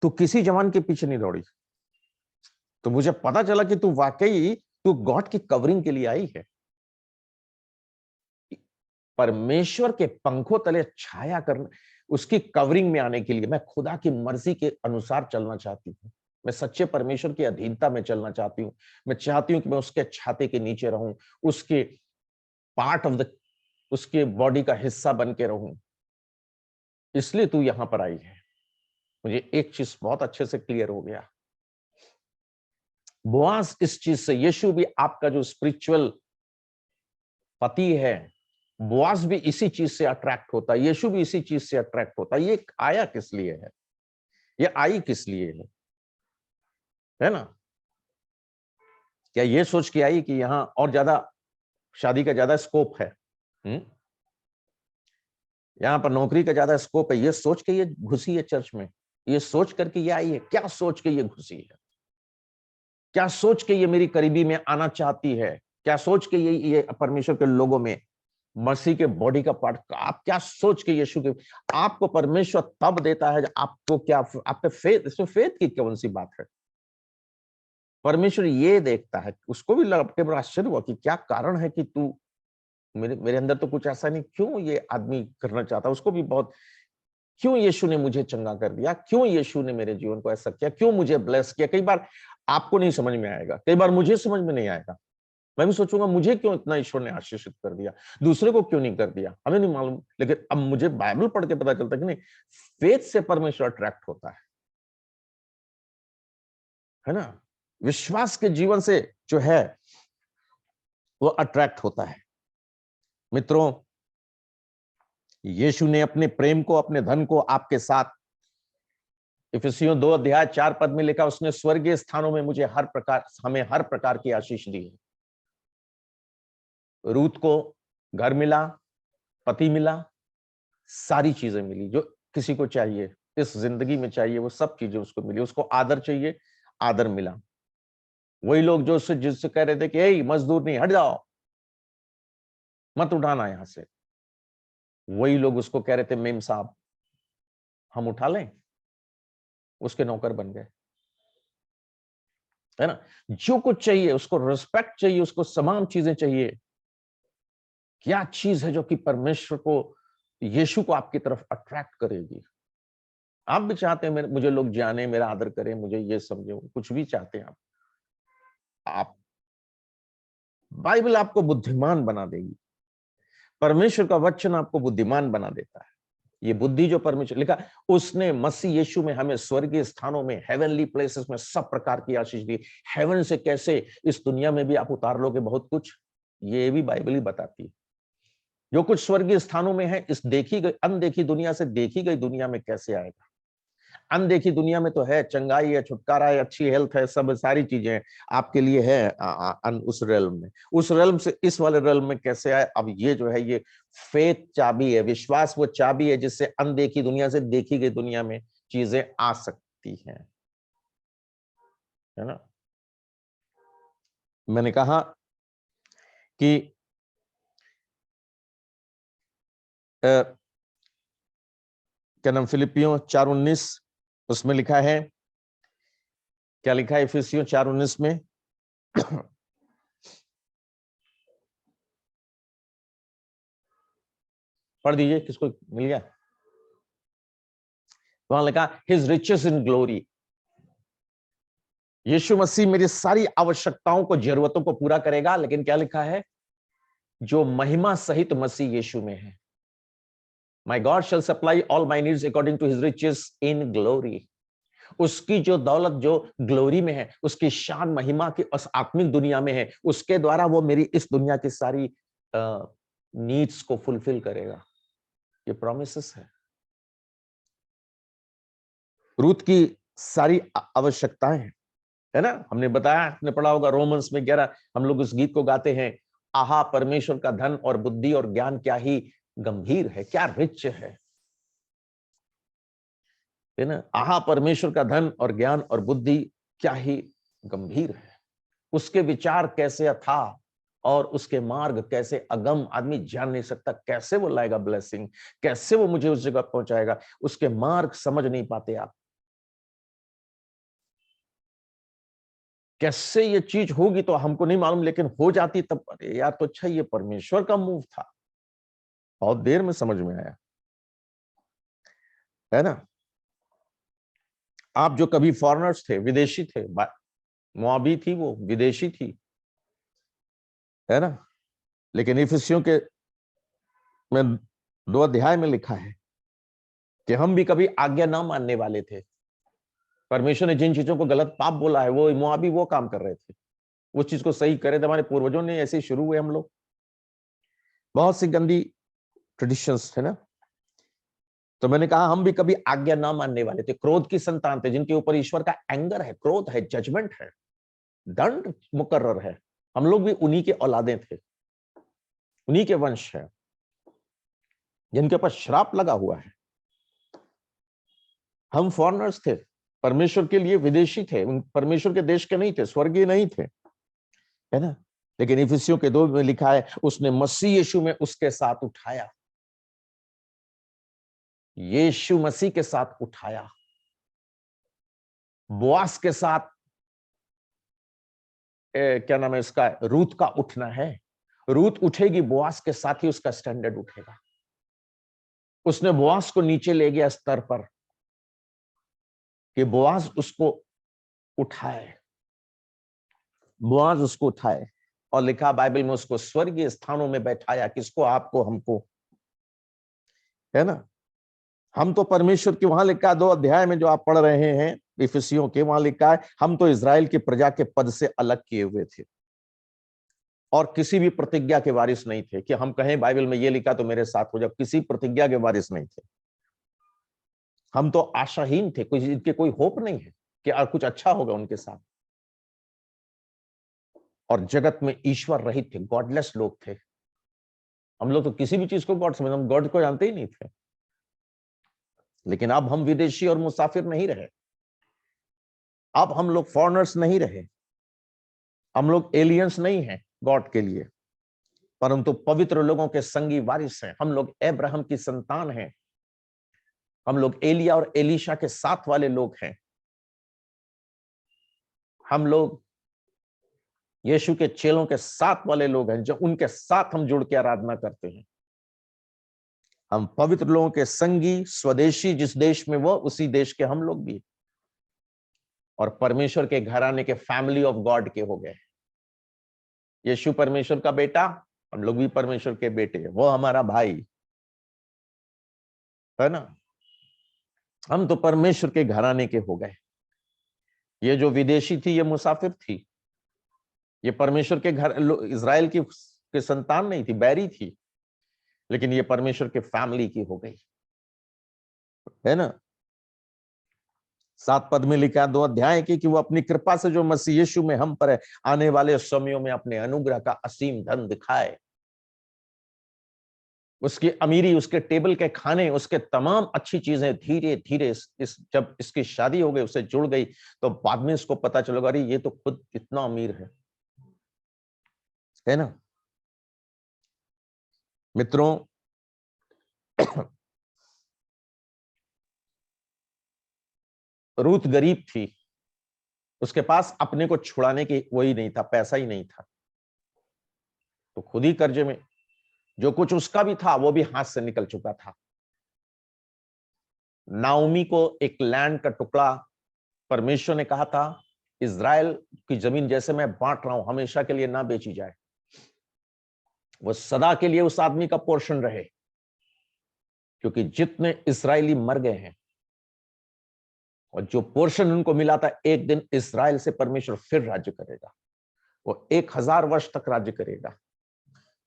Speaker 1: तू किसी जवान के पीछे नहीं दौड़ी। तो मुझे पता चला कि तू वाकई तू गॉड की कवरिंग के लिए आई है, परमेश्वर के पंखों तले छाया करने, उसकी कवरिंग में आने के लिए। मैं खुदा की मर्जी के अनुसार चलना चाहती हूँ, मैं सच्चे परमेश्वर की अधीनता में चलना चाहती हूँ, मैं चाहती हूँ कि मैं उसके छाते के नीचे रहूं, उसके पार्ट ऑफ द, उसके बॉडी का हिस्सा बन के रहूं। इसलिए तू यहां पर आई है। मुझे एक चीज बहुत अच्छे से क्लियर हो गया, बोआज इस चीज से, यीशु भी आपका जो स्पिरिचुअल पति है, बोआज भी इसी चीज से अट्रैक्ट होता है, यीशु भी इसी चीज से अट्रैक्ट होता है। ये आया किस लिए है? ये आई किस लिए है ना? क्या ये सोच के आई कि यहां और ज्यादा शादी का ज्यादा स्कोप है, यहां पर नौकरी का ज्यादा स्कोप है, ये सोच के ये घुसी है चर्च में? ये सोच करके ये आई है? क्या सोच के ये घुसी है? क्या सोच के ये मेरी करीबी में आना चाहती है? क्या सोच के ये परमेश्वर के लोगों में मसीह के बॉडी का पार्ट, आप क्या सोच के यीशु के, आपको परमेश्वर तब देता है आपको क्या, आपके फेथ, इसमें फेथ की कौन सी बात है? परमेश्वर ये देखता है, उसको भी लपटे बड़ा आश्चर्य हुआ कि क्या कारण है कि तू, मेरे अंदर तो कुछ ऐसा नहीं, क्यों ये आदमी करना चाहता? उसको भी बहुत, क्यों यीशु ने मुझे चंगा कर दिया, क्यों यीशु ने मेरे जीवन को ऐसा किया, क्यों मुझे ब्लेस किया? कई बार आपको नहीं समझ में आएगा, कई बार मुझे समझ में नहीं आएगा, मैं भी सोचूंगा मुझे क्यों इतना ईश्वर ने आशीषित कर दिया, दूसरे को क्यों नहीं कर दिया, हमें नहीं मालूम। लेकिन अब मुझे बाइबल पढ़ के पता चलता है कि नहीं, फेथ से परमेश्वर अट्रैक्ट होता है ना, विश्वास के जीवन से जो है वो अट्रैक्ट होता है। मित्रों, यीशु ने अपने प्रेम को, अपने धन को आपके साथ, इफिसियों 2 अध्याय 4 पद में लिखा, उसने स्वर्गीय स्थानों में मुझे हमें हर प्रकार की आशीष दी है। रूत को घर मिला, पति मिला, सारी चीजें मिली जो किसी को चाहिए, इस जिंदगी में चाहिए, वो सब चीजें उसको मिली। उसको आदर चाहिए, आदर मिला। वही लोग जो उससे जिससे कह रहे थे कि ए मजदूर नहीं, हट जाओ, मत उठाना यहां से, वही लोग उसको कह रहे थे मेम साहब हम उठा लें, उसके नौकर बन गए, है ना। जो कुछ चाहिए, उसको रिस्पेक्ट चाहिए, उसको तमाम चीजें चाहिए। क्या चीज है जो कि परमेश्वर को, यीशु को आपकी तरफ अट्रैक्ट करेगी? आप भी चाहते हैं मुझे लोग जाने, मेरा आदर करें, मुझे ये समझे, कुछ भी चाहते हैं आप बाइबल आपको बुद्धिमान बना देगी। परमेश्वर का वचन आपको बुद्धिमान बना देता है। ये बुद्धि जो परमेश्वर लिखा, उसने मसीह यीशु में हमें स्वर्गीय स्थानों में, हेवनली प्लेसेस में सब प्रकार की आशीष दी। हेवन से कैसे इस दुनिया में भी आप उतार लोगे बहुत कुछ, ये भी बाइबल ही बताती है। जो कुछ स्वर्गीय स्थानों में है, इस देखी गई अनदेखी दुनिया से देखी गई दुनिया में कैसे आएगा? अनदेखी दुनिया में तो है, चंगाई है, छुटकारा है, अच्छी हेल्थ है, सब सारी चीजें आपके लिए है उस रेल्म में। उस रेल्म से इस वाले रेल्म में कैसे आए? अब ये जो है, ये फेथ चाबी है, विश्वास वो चाबी है जिससे अनदेखी दुनिया से देखी गई दुनिया में चीजें आ सकती हैं, है ना। मैंने कहा कि क्या नाम, फिलिपियों 4:19 उसमें लिखा है, क्या लिखा है इफिसियों 4:19 में? पढ़ दीजिए, किसको मिल गया? वहां लिखा हिज रिचेस इन ग्लोरी। यीशु मसीह मेरी सारी आवश्यकताओं को, जरूरतों को पूरा करेगा, लेकिन क्या लिखा है? जो महिमा सहित मसीह यीशु में है। My God shall supply all my needs according to his riches in glory. उसकी जो दौलत जो ग्लोरी में है, उसकी शान महिमा की उस आत्मिक दुनिया में है, उसके द्वारा वो मेरी इस दुनिया की सारी नीड्स को फुलफिल करेगा। ये प्रॉमिसेस है। रूथ की सारी आवश्यकताएं हैं, है ना। हमने बताया, आपने पढ़ा होगा रोमन्स में 11, हम लोग उस गीत को गाते हैं, आहा परमेश्वर का धन और बुद्धि और ज्ञान क्या ही गंभीर है, क्या रिच है ना। आहा परमेश्वर का धन और ज्ञान और बुद्धि क्या ही गंभीर है, उसके विचार कैसे अथाह और उसके मार्ग कैसे अगम, आदमी जान नहीं सकता। कैसे वो लाएगा ब्लेसिंग, कैसे वो मुझे उस जगह पहुंचाएगा, उसके मार्ग समझ नहीं पाते आप। कैसे ये चीज होगी तो हमको नहीं मालूम, लेकिन हो जाती तब अरे यार, तो अच्छा ये परमेश्वर का मूव था, बहुत देर में समझ में आया, है ना। आप जो कभी फॉरेनर्स थे, विदेशी थे, मोआबी थी, वो विदेशी थी, है ना। लेकिन इफिसियों के में 2 अध्याय में लिखा है कि हम भी कभी आज्ञा ना मानने वाले थे। परमेश्वर ने जिन चीजों को गलत पाप बोला है, वो मोआबी वो काम कर रहे थे, उस चीज को सही करे थे। हमारे पूर्वजों ने ऐसे शुरू हुए हम लोग, बहुत सी गंदी ट्रेडिशंस थे ना। तो मैंने कहा हम भी कभी आज्ञा ना मानने वाले थे, क्रोध की संतान थे, जिनके ऊपर ईश्वर का एंगर है, क्रोध है, जजमेंट है, दंड मुकर्रर है। हम लोग भी उन्हीं के औलादे थे, उन्हीं के वंश है, जिनके ऊपर श्राप लगा हुआ है। हम फॉरेनर्स थे, परमेश्वर के लिए विदेशी थे, परमेश्वर के देश के नहीं थे, स्वर्गीय नहीं थे, है ना। लेकिन इफिसियों के 2 में लिखा है, उसने मसीह यीशु में उसके साथ उठाया, यीशु मसीह के साथ उठाया। बोआस के साथ क्या नाम है इसका, रूथ का उठना है। रूथ उठेगी, बोआस के साथ ही उसका स्टैंडर्ड उठेगा। उसने बोआस को नीचे ले गया स्तर पर कि बोआस उसको उठाए, बोआस उसको उठाए। और लिखा बाइबल में, उसको स्वर्गीय स्थानों में बैठाया। किसको? आपको, हमको, है ना। हम तो परमेश्वर की, वहां लिखा 2 अध्याय में जो आप पढ़ रहे हैं इफिसियों के, वहां लिखा है हम तो इजराइल की प्रजा के पद से अलग किए हुए थे और किसी भी प्रतिज्ञा के वारिस नहीं थे कि हम कहें बाइबल में ये लिखा तो मेरे साथ हो जाओ। किसी प्रतिज्ञा के वारिस नहीं थे। हम तो आशाहीन थे, कुछ इनके कोई होप नहीं है कि कुछ अच्छा होगा उनके साथ। और जगत में ईश्वर रहित थे, गॉडलेस लोग थे, हम लोग तो किसी भी चीज को गॉड समझ, हम गॉड को जानते ही नहीं थे। लेकिन अब हम विदेशी और मुसाफिर नहीं रहे, अब हम लोग फॉरेनर्स नहीं रहे, हम लोग एलियंस नहीं हैं गॉड के लिए, परंतु पवित्र लोगों के संगी वारिस हैं। हम लोग अब्राहम की संतान हैं, हम लोग एलिया और एलीशा के साथ वाले लोग हैं, हम लोग यीशु के चेलों के साथ वाले लोग हैं, जो उनके साथ हम जुड़ के आराधना करते हैं। हम पवित्र लोगों के संगी, स्वदेशी, जिस देश में वो उसी देश के हम लोग भी, और परमेश्वर के घराने के, फैमिली ऑफ गॉड के हो गए। यीशु परमेश्वर का बेटा, हम लोग भी परमेश्वर के बेटे हैं, वो हमारा भाई है ना। हम तो परमेश्वर के घराने के हो गए। ये जो विदेशी थी, ये मुसाफिर थी, ये परमेश्वर के घर, इज़राइल की के संतान नहीं थी, बैरी थी, लेकिन ये परमेश्वर के फैमिली की हो गई, है ना। 7 पद में लिखा 2 अध्याय की कि वो अपनी कृपा से जो मसीह यीशु में हम पर है, आने वाले समयों में अपने अनुग्रह का असीम धन दिखाए। उसकी अमीरी, उसके टेबल के खाने, उसके तमाम अच्छी चीजें धीरे धीरे जब इसकी शादी हो गई, उससे जुड़ गई, तो बाद में इसको पता चलेगा, अरे ये तो खुद इतना अमीर है ना। मित्रों, रूत गरीब थी, उसके पास अपने को छुड़ाने की वही नहीं था, पैसा ही नहीं था, तो खुद ही कर्जे में, जो कुछ उसका भी था वो भी हाथ से निकल चुका था। नाओमी को एक लैंड का टुकड़ा परमेश्वर ने कहा था, इज़राइल की जमीन जैसे मैं बांट रहा हूं, हमेशा के लिए ना बेची जाए, वो सदा के लिए उस आदमी का पोर्शन रहे, क्योंकि जितने इस्राएली मर गए हैं और जो पोर्शन उनको मिला था, एक दिन इस्राएल से परमेश्वर फिर राज्य करेगा, वो 1000 वर्ष तक राज्य करेगा।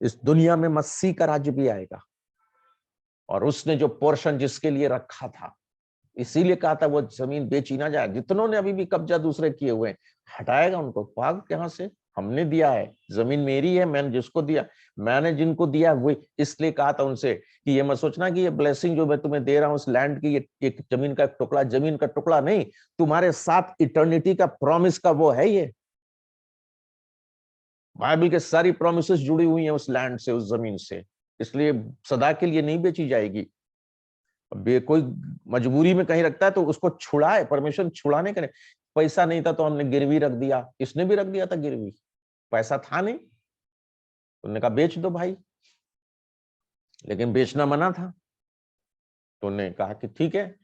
Speaker 1: इस दुनिया में मसीह का राज्य भी आएगा, और उसने जो पोर्शन जिसके लिए रखा था, इसीलिए कहा था वो जमीन बेची ना जाए। जितनों ने अभी भी कब्जा दूसरे किए हुए, हटाएगा उनको, भाग यहां से, हमने दिया है, जमीन मेरी है, मैंने जिसको दिया, मैंने जिनको दिया वो, इसलिए कहा था उनसे कि ये मत सोचना कि ये ब्लेसिंग जो मैं तुम्हें दे रहा हूं उस लैंड की, ये एक जमीन का टुकड़ा, जमीन का टुकड़ा नहीं, तुम्हारे साथ इटर्निटी का प्रॉमिस का वो है। ये बाइबल के सारी प्रॉमिसेस जुड़ी हुई हैं उस लैंड से, उस जमीन से, इसलिए सदा के लिए नहीं बेची जाएगी। कोई मजबूरी में कहीं रखता है तो उसको छुड़ाए, परमेश्वर छुड़ाने के लिए। पैसा नहीं था तो हमने गिरवी रख दिया, इसने भी रख दिया था गिरवी, पैसा था नहीं, उन्होंने कहा बेच दो भाई, लेकिन बेचना मना था, तो उन्होंने कहा कि ठीक है,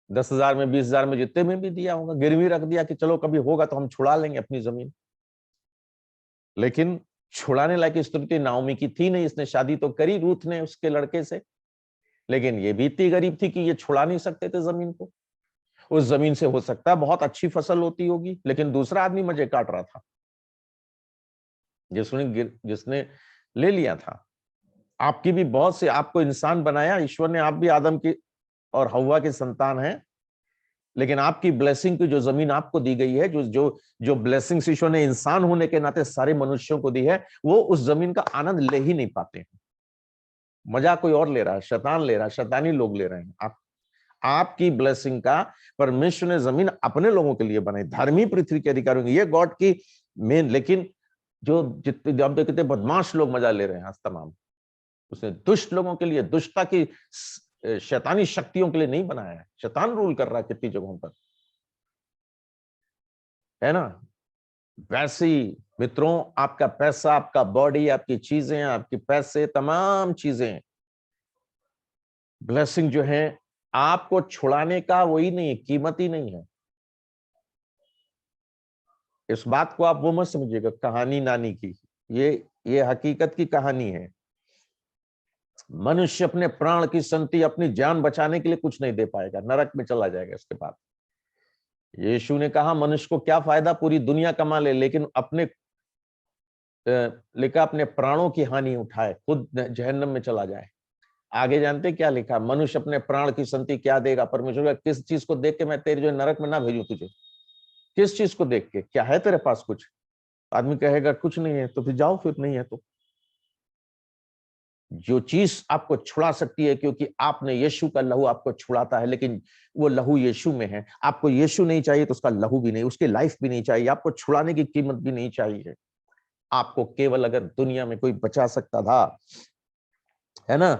Speaker 1: 10,000 में, 20,000 में, जितने में भी दिया होगा, गिरवी रख दिया कि चलो कभी होगा तो हम छुड़ा लेंगे अपनी जमीन। लेकिन छुड़ाने लायक स्थिति नाओमी की थी नहीं, इसने शादी तो करी रूथ ने उसके लड़के से, लेकिन ये भी इतनी गरीब थी कि ये छुड़ा नहीं सकते थे जमीन को। उस जमीन से हो सकता है बहुत अच्छी फसल होती होगी, लेकिन दूसरा आदमी मजे काट रहा था, जिसने ले लिया था। आपकी भी बहुत से, आपको इंसान बनाया ईश्वर ने, आप भी आदम की और हव्वा की संतान हैं, लेकिन आपकी ब्लेसिंग की जो जमीन आपको दी गई है, जो जो जो ब्लेसिंग्स ईश्वर ने इंसान होने के नाते सारे मनुष्यों को दी है, वो उस जमीन का आनंद ले ही नहीं पाते हैं। मजा कोई और ले रहा है, शैतान ले रहा है, शैतानी लोग ले रहे हैं। आपकी ब्लेसिंग का परमेश्वर ने जमीन अपने लोगों के लिए बनाई, धर्मी पृथ्वी के अधिकारी, ये गॉड की मेन। लेकिन जो जितने आप देखते बदमाश लोग मजा ले रहे हैं आज तमाम, उसने दुष्ट लोगों के लिए, दुष्टता की शैतानी शक्तियों के लिए नहीं बनाया है। शैतान रूल कर रहा है कितनी जगहों पर, है ना। वैसे ही मित्रों, आपका पैसा, आपका बॉडी, आपकी चीजें, आपके पैसे, तमाम चीजें, ब्लेसिंग जो है, आपको छुड़ाने का वही नहीं है, कीमत ही नहीं है। इस बात को आप वो मत समझिएगा कहानी नानी की, ये हकीकत की कहानी है। मनुष्य अपने प्राण की संति, अपनी जान बचाने के लिए कुछ नहीं दे पाएगा, नरक में चला जाएगा इसके बाद। यीशु ने कहा मनुष्य को क्या फायदा पूरी दुनिया कमा ले, लेकिन अपने प्राणों की हानि उठाए, खुद जहन्नम में चला जाए। आगे जानते क्या लिखा, मनुष्य अपने प्राण की संति क्या देगा। परमेश्वर का किस चीज को देख के मैं तेरे जो नरक में ना भेजूं तुझे, किस चीज को देख के, क्या है तेरे पास कुछ। आदमी कहेगा कुछ नहीं है, तो फिर जाओ, फिर नहीं है तो जो चीज आपको छुड़ा सकती है, क्योंकि आपने यीशु का लहू आपको छुड़ाता है, लेकिन वो लहू यीशु में है। आपको यीशु नहीं चाहिए तो उसका लहू भी नहीं, उसकी लाइफ भी नहीं चाहिए, आपको छुड़ाने की कीमत भी नहीं चाहिए। आपको केवल अगर दुनिया में कोई बचा सकता था, है ना,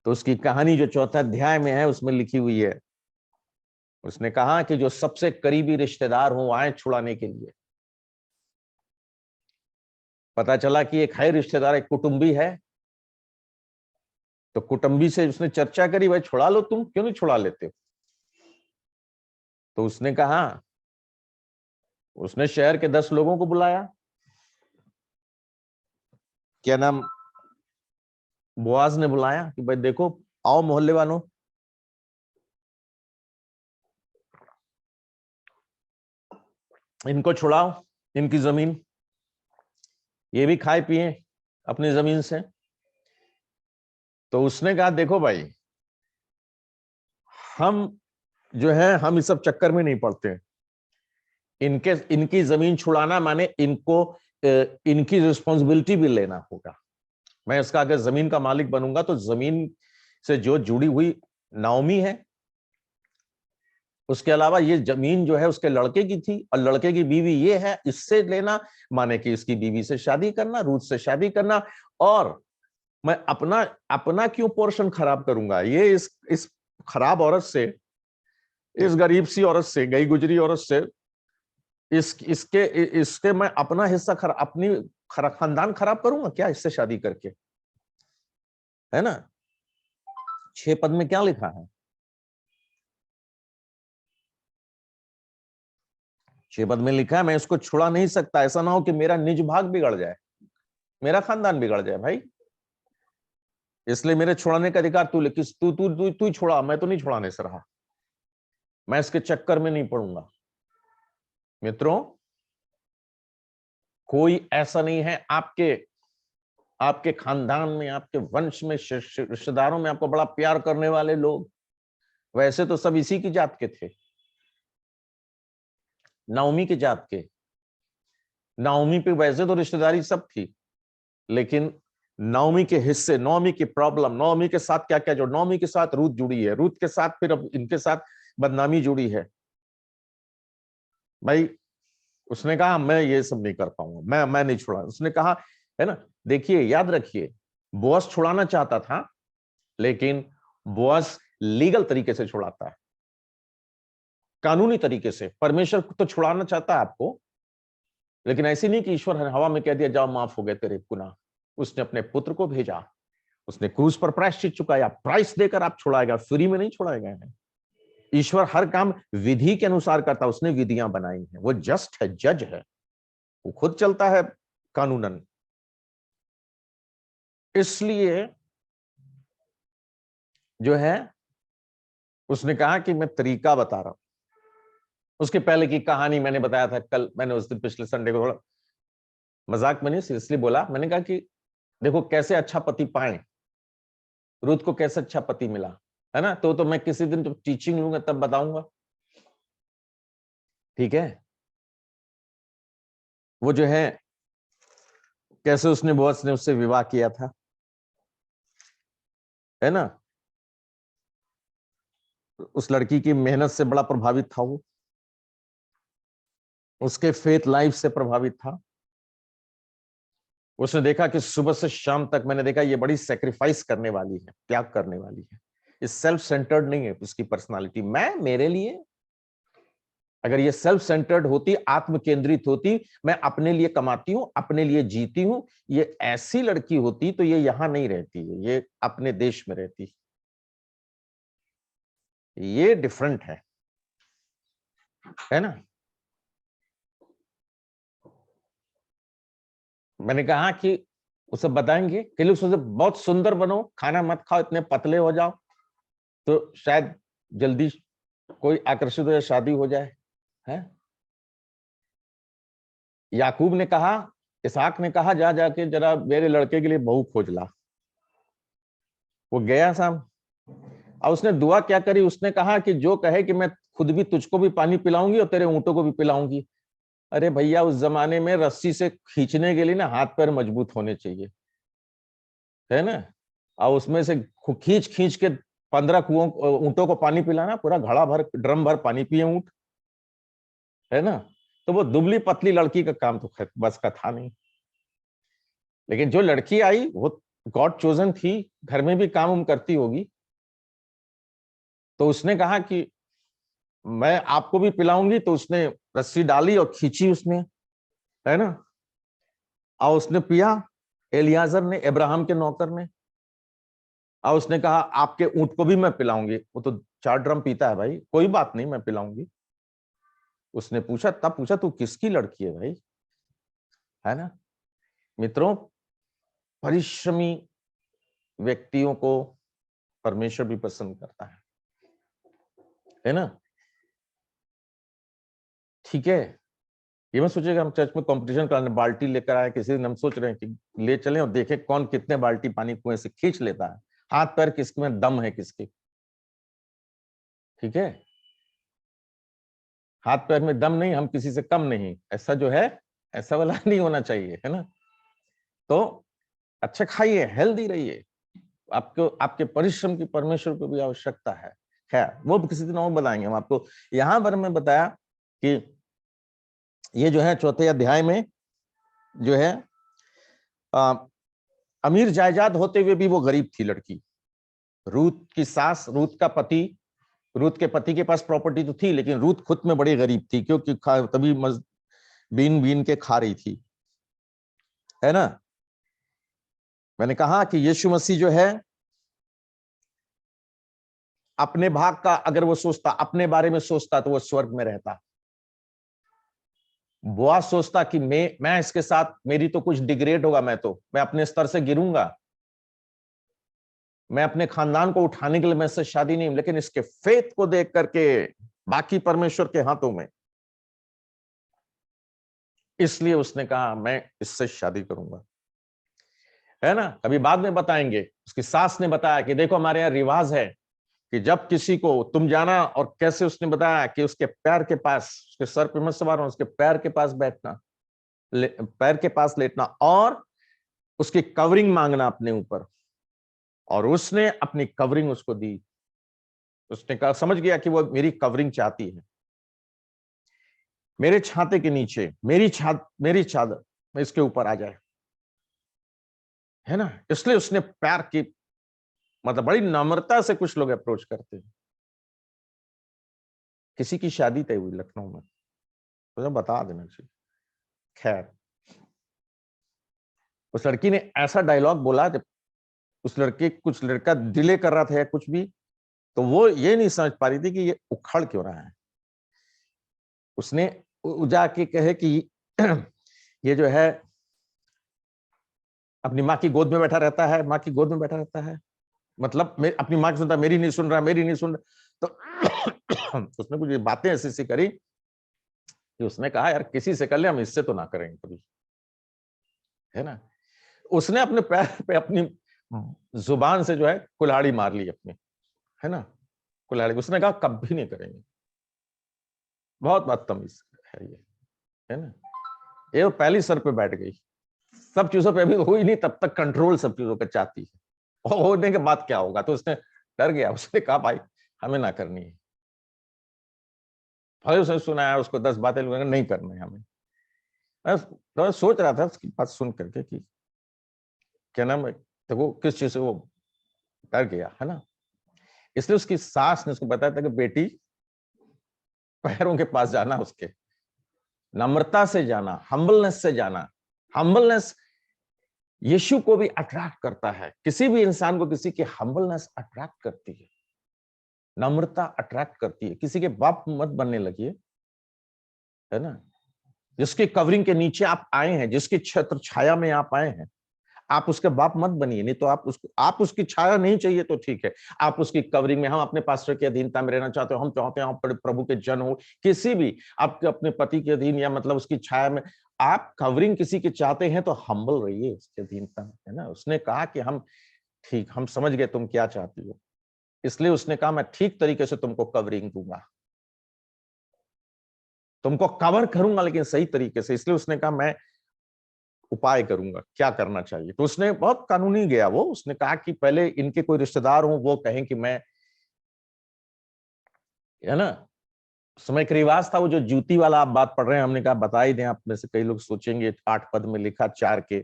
Speaker 1: तो उसकी कहानी जो 4 अध्याय में है उसमें लिखी हुई है। उसने कहा कि जो सबसे करीबी रिश्तेदार हो आए छुड़ाने के लिए। पता चला कि एक है रिश्तेदार, एक कुटुंबी है, तो कुटुंबी से उसने चर्चा करी, भाई छुड़ा लो, तुम क्यों नहीं छुड़ा लेते हो? तो उसने कहा, उसने शहर के 10 लोगों को बुलाया, क्या नाम, बोआज ने बुलाया कि भाई देखो, आओ मोहल्ले वालों, इनको छुड़ाओ, इनकी जमीन, ये भी खाए पिए अपनी जमीन से। तो उसने कहा देखो भाई, हम जो है हम इस सब चक्कर में नहीं पड़ते। इनकी जमीन छुड़ाना माने इनको इनकी रिस्पॉन्सिबिलिटी भी लेना होगा। मैं इसका अगर जमीन का मालिक बनूंगा तो जमीन से जो जुड़ी हुई नाओमी है, उसके अलावा ये जमीन जो है उसके लड़के की थी और लड़के की बीवी ये है, इससे लेना माने कि इसकी बीवी से शादी करना, रूथ से शादी करना। और मैं अपना अपना क्यों पोर्शन खराब करूंगा? ये इस खराब औरत से, इस गरीब सी औरत से, गई गुजरी औरत से, इसके मैं अपना हिस्सा अपनी खानदान खराब करूंगा क्या इससे शादी करके? है ना? 6 पद में क्या लिखा है? 6 पद में लिखा है, मैं इसको छुड़ा नहीं सकता, ऐसा ना हो कि मेरा निज भाग बिगड़ जाए, मेरा खानदान बिगड़ जाए भाई, इसलिए मेरे छुड़ाने का अधिकार तू ले। किस तू तू तू तू छुड़ा, मैं तो नहीं छुड़ाने से रहा, मैं इसके चक्कर में नहीं पड़ूंगा। मित्रों, कोई ऐसा नहीं है आपके खानदान में, आपके वंश में, रिश्तेदारों में आपको बड़ा प्यार करने वाले लोग, वैसे तो सब इसी की जात के थे, नाओमी की जात के। नाओमी पे वैसे तो रिश्तेदारी सब थी, लेकिन नाओमी के हिस्से, नाओमी की प्रॉब्लम, नाओमी के साथ क्या क्या, जो नाओमी के साथ रूथ जुड़ी है, रूथ के साथ फिर अब इनके साथ बदनामी जुड़ी है। भाई उसने कहा मैं ये सब नहीं कर पाऊंगा, मैं नहीं छुड़ा। उसने कहा, है ना, देखिए याद रखिए, बोअज छुड़ाना चाहता था, लेकिन बोअज लीगल तरीके से छुड़ाता है, कानूनी तरीके से। परमेश्वर तो छुड़ाना चाहता है आपको, लेकिन ऐसी नहीं कि ईश्वर हवा में कह दिया जाओ माफ हो गए तेरे गुनाह। उसने अपने पुत्र को भेजा, उसने क्रूस पर प्रायश्चित चुकाया, प्राइस देकर आप छुड़ाएगा, फ्री में नहीं छुड़ाएगा है। ईश्वर हर काम विधि के अनुसार करता, उसने विधियां बनाई हैं, वो जस्ट है, जज है, वो खुद चलता है कानूनन। इसलिए जो है उसने कहा कि मैं तरीका बता रहा हूं। उसके पहले की कहानी मैंने बताया था कल, मैंने उस दिन पिछले संडे को थोड़ा मजाक में नहीं सीरियसली बोला। मैंने कहा कि देखो कैसे अच्छा पति पाए, रुत को कैसे अच्छा पति मिला, है ना। तो मैं किसी दिन जब टीचिंग लूंगा तब बताऊंगा, ठीक है। वो जो है कैसे उसने बोअज ने उससे विवाह किया था, है ना। उस लड़की की मेहनत से बड़ा प्रभावित था वो, उसके फेथ लाइफ से प्रभावित था। उसने देखा कि सुबह से शाम तक मैंने देखा ये बड़ी सेक्रीफाइस करने वाली है, त्याग करने वाली है। ये सेल्फ सेंटर्ड नहीं है उसकी पर्सनालिटी, मैं मेरे लिए। अगर ये सेल्फ सेंटर्ड होती, आत्म केंद्रित होती, मैं अपने लिए कमाती हूं, अपने लिए जीती हूं, ये ऐसी लड़की होती तो ये यहां नहीं रहती है, ये अपने देश में रहती। ये डिफरेंट है ना। मैंने कहा कि उसे बताएंगे कि लोग सोचते बहुत सुंदर बनो, खाना मत खाओ, इतने पतले हो जाओ तो शायद जल्दी कोई आकर्षित हो जाए, शादी हो जाए, है। याकूब ने कहा, इसहाक ने कहा जा जाके जरा मेरे लड़के के लिए बहू खोज ला। वो गया शाम, और उसने दुआ क्या करी, उसने कहा कि जो कहे कि मैं खुद भी तुझको भी पानी पिलाऊंगी और तेरे ऊंटों को भी पिलाऊंगी। अरे भैया, उस जमाने में रस्सी से खींचने के लिए ना हाथ पैर मजबूत होने चाहिए, है ना। और उसमें से खींच खींच के 15 कुओं ऊंटों को पानी पिलाना, पूरा घड़ा भर ड्रम भर पानी पिए ऊंट, है ना। तो वो दुबली पतली लड़की का काम तो बस का था नहीं। लेकिन जो लड़की आई वो गॉड चोजन थी, घर में भी काम करती होगी, तो उसने कहा कि मैं आपको भी पिलाऊंगी। तो उसने रस्सी डाली और खींची उसने, है ना, और उसने पिया, एलियाजर ने, अब्राहम के नौकर ने। और उसने कहा आपके ऊंट को भी मैं पिलाऊंगी। वो तो 4 ड्रम पीता है भाई, कोई बात नहीं, मैं पिलाऊंगी। उसने पूछा, तब पूछा तू किसकी लड़की है भाई, है ना। मित्रों, परिश्रमी व्यक्तियों को परमेश्वर भी पसंद करता है ना। ठीक है, ये मत सोचिएगा हम चर्च में कंपटीशन कराने बाल्टी लेकर आए किसी दिन। हम सोच रहे हैं कि ले चलें और देखें कौन कितने बाल्टी पानी कुएं से खींच लेता है, हाथ पैर किसके में दम है किसके। ठीक है, हाथ पैर में दम नहीं, हम किसी से कम नहीं, ऐसा जो है ऐसा वाला नहीं होना चाहिए, है ना। तो अच्छा खाइए, हेल्दी रहिए, आपको आपके परिश्रम की परमेश्वर को भी आवश्यकता है। खैर वो किसी दिन और बताएंगे हम आपको। यहां पर मैं बताया कि ये जो है 4थे अध्याय में जो है अमीर जायदाद होते हुए भी वो गरीब थी लड़की। रूत की सास, रूत का पति, रूत के पति के पास प्रॉपर्टी तो थी, लेकिन रूत खुद में बड़ी गरीब थी, क्योंकि तभी बीन बीन के खा रही थी, है ना। मैंने कहा कि यीशु मसीह जो है अपने भाग का अगर वो सोचता, अपने बारे में सोचता, तो वो स्वर्ग में रहता। वो सोचता कि मैं इसके साथ, मेरी तो कुछ डिग्रेड होगा, मैं अपने स्तर से गिरूंगा, मैं अपने खानदान को उठाने के लिए मैं इससे शादी नहीं, लेकिन इसके फेथ को देख करके, बाकी परमेश्वर के हाथों में, इसलिए उसने कहा मैं इससे शादी करूंगा, है ना। कभी बाद में बताएंगे, उसकी सास ने बताया कि देखो हमारे यहाँ रिवाज है कि जब किसी को तुम जाना, और कैसे उसने बताया कि उसके पैर के पास, उसके सर पे मत सवार होना, उसके पैर के पास बैठना, पैर के पास लेटना, और उसकी कवरिंग मांगना अपने ऊपर। और उसने अपनी कवरिंग उसको दी। उसने कहा, समझ गया कि वो मेरी कवरिंग चाहती है, मेरे छाते के नीचे मेरी चादर इसके ऊपर आ जाए, है ना। इसलिए उसने पैर की, मतलब बड़ी नम्रता से कुछ लोग अप्रोच करते हैं। किसी की शादी तय हुई लखनऊ में, तो बता देना चाहिए। खैर, उस लड़की ने ऐसा डायलॉग बोला, जब उस लड़के कुछ लड़का डिले कर रहा था या कुछ भी, तो वो ये नहीं समझ पा रही थी कि ये उखड़ क्यों रहा है। उसने जाके कहे कि ये जो है अपनी माँ की गोद में बैठा रहता है, माँ की गोद में बैठा रहता है, मतलब अपनी माँ की सुनता, मेरी नहीं सुन रहा, मेरी नहीं सुन रहा। तो उसने कुछ बातें ऐसी सी करी कि उसने कहा यार किसी से कर ले, हम इससे तो ना करेंगे कभी, है ना। उसने अपने पैर पे अपनी जुबान से जो है कुल्हाड़ी मार ली अपनी, है ना, कुल्हाड़ी। उसने कहा कभी नहीं करेंगे। बहुत बदतमीज है ये, है ना। ये वो पहली सर पे बैठ गई, सब चीजों पे अभी हुई नहीं, तब तक कंट्रोल सब चीजों पे चाहती है, और होने के बाद क्या होगा। तो उसने डर गया, उसने कहा भाई हमें ना करनी है। भाई उसने सुनाया उसको 10 बातें, नहीं करना है हमें। मैं सोच रहा था उसकी बात सुन करके कि क्या नाम है, देखो किस चीज से वो डर गया, है ना। इसलिए उसकी सास ने उसको बताया था कि बेटी पैरों के पास जाना, उसके नम्रता से जाना, हम्बलनेस से जाना। हम्बलनेस यीशु को भी अट्रैक्ट करता है, किसी भी इंसान को किसी की हम्बलनेस अट्रैक्ट करती है, नम्रता अट्रैक्ट करती है। किसी के बाप मत बनने लगिए, है ना। जिसकी कवरिंग के नीचे आप आए हैं, जिसकी छत्र छाया में आप आए हैं, आप उसके बाप मत बनिए। नहीं तो आप उसकी छाया नहीं चाहिए तो ठीक है, आप उसकी कवरिंग में, हम अपने पास्टर की अधीनता में रहना चाहते हो, हम चाहते हैं आप प्रभु के जन हो, किसी भी आपके अपने पति के अधीन, या मतलब उसकी छाया में आप कवरिंग किसी के चाहते हैं, तो हम्बल रहिए उसके अधीनता में, है ना। उसने कहा कि हम समझ गए तुम क्या चाहती हो, इसलिए उसने कहा मैं ठीक तरीके से तुमको कवरिंग दूंगा, तुमको कवर करूंगा, लेकिन सही तरीके से। इसलिए उसने कहा मैं उपाय करूंगा, क्या करना चाहिए। तो उसने बहुत कानूनी गया वो, उसने कहा कि पहले इनके कोई रिश्तेदार हो वो कहें कि मैं, है ना, समय का रिवाज था वो जो जूती वाला आप बात पढ़ रहे हैं, हमने कहा बता ही दें, आप में से कई लोग सोचेंगे 8 पद में लिखा 4 के।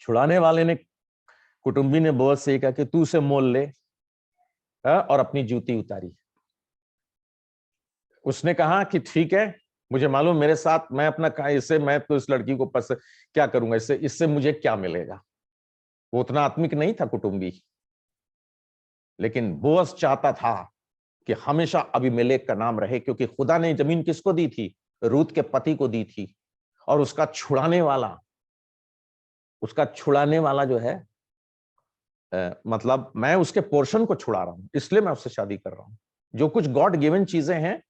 Speaker 1: छुड़ाने वाले ने, कुटुंबी ने बोअज से कहा कि तू उसे मोल ले, और अपनी जूती उतारी। उसने कहा कि ठीक है, मुझे मालूम मेरे साथ, मैं अपना कहा इससे, मैं तो इस लड़की को क्या करूंगा, इससे इससे मुझे क्या मिलेगा। वो उतना आत्मिक नहीं था कुटुंबी, लेकिन बोअज चाहता था कि हमेशा अबीमेलेक का नाम रहे, क्योंकि खुदा ने जमीन किसको दी थी, रूत के पति को दी थी, और उसका छुड़ाने वाला जो है, मतलब मैं उसके पोर्शन को छुड़ा रहा हूं, इसलिए मैं उससे शादी कर रहा हूं। जो कुछ गॉड गिवन चीजें हैं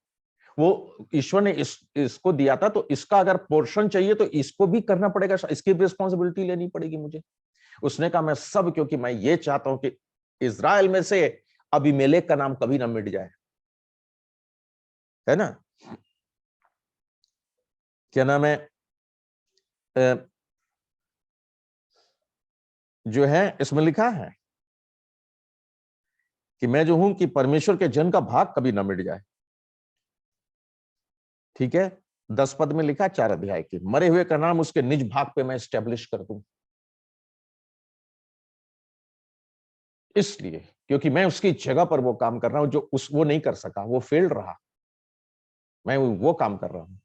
Speaker 1: वो ईश्वर ने इसको दिया था, तो इसका अगर पोर्शन चाहिए तो इसको भी करना पड़ेगा, इसकी रिस्पॉन्सिबिलिटी लेनी पड़ेगी मुझे। उसने कहा मैं सब, क्योंकि मैं ये चाहता हूं कि इज़राइल में से अबीमेलेक का नाम कभी ना मिट जाए, है ना। क्या नाम है, जो है इसमें लिखा है कि मैं जो हूं कि परमेश्वर के जन का भाग कभी ना मिट जाए। ठीक है, 10 पद में लिखा 4 अध्याय के, मरे हुए का नाम उसके निज भाग पे मैं स्टैब्लिश कर दूं, इसलिए क्योंकि मैं उसकी जगह पर वो काम कर रहा हूं जो वो नहीं कर सका, वो फेल्ड रहा, मैं वो काम कर रहा हूं,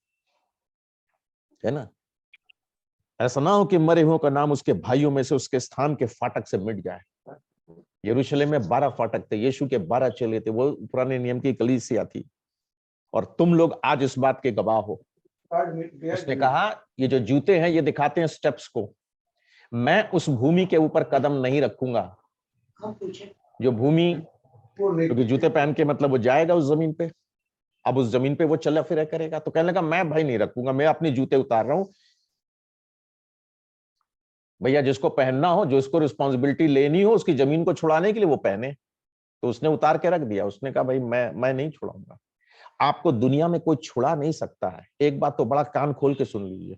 Speaker 1: है ना। ऐसा ना हो कि मरे हुओं का नाम उसके भाइयों में से उसके स्थान के फाटक से मिट जाए। यरूशलेम में 12 फाटक थे, यीशु के 12 चेले थे, वो पुराने नियम की कलीसिया थी, और तुम लोग आज इस बात के गवाह हो। उसने कहा ये जो जूते हैं ये दिखाते हैं स्टेप्स को, मैं उस भूमि के ऊपर कदम नहीं रखूंगा, जो भूमि, क्योंकि जूते पहन के मतलब वो जाएगा उस जमीन पे, अब उस जमीन पे वो चला फिरा करेगा, तो कहने लगा मैं भाई नहीं रखूंगा, मैं अपने जूते उतार रहा हूं। भैया जिसको पहनना हो, जो इसको रिस्पॉन्सिबिलिटी लेनी हो उसकी जमीन को छुड़ाने के लिए, वो पहने। तो उसने उतार के रख दिया, उसने कहा भाई मैं नहीं छुड़ाऊंगा। आपको दुनिया में कोई छुड़ा नहीं सकता है, एक बात तो बड़ा कान खोल के सुन लीजिए,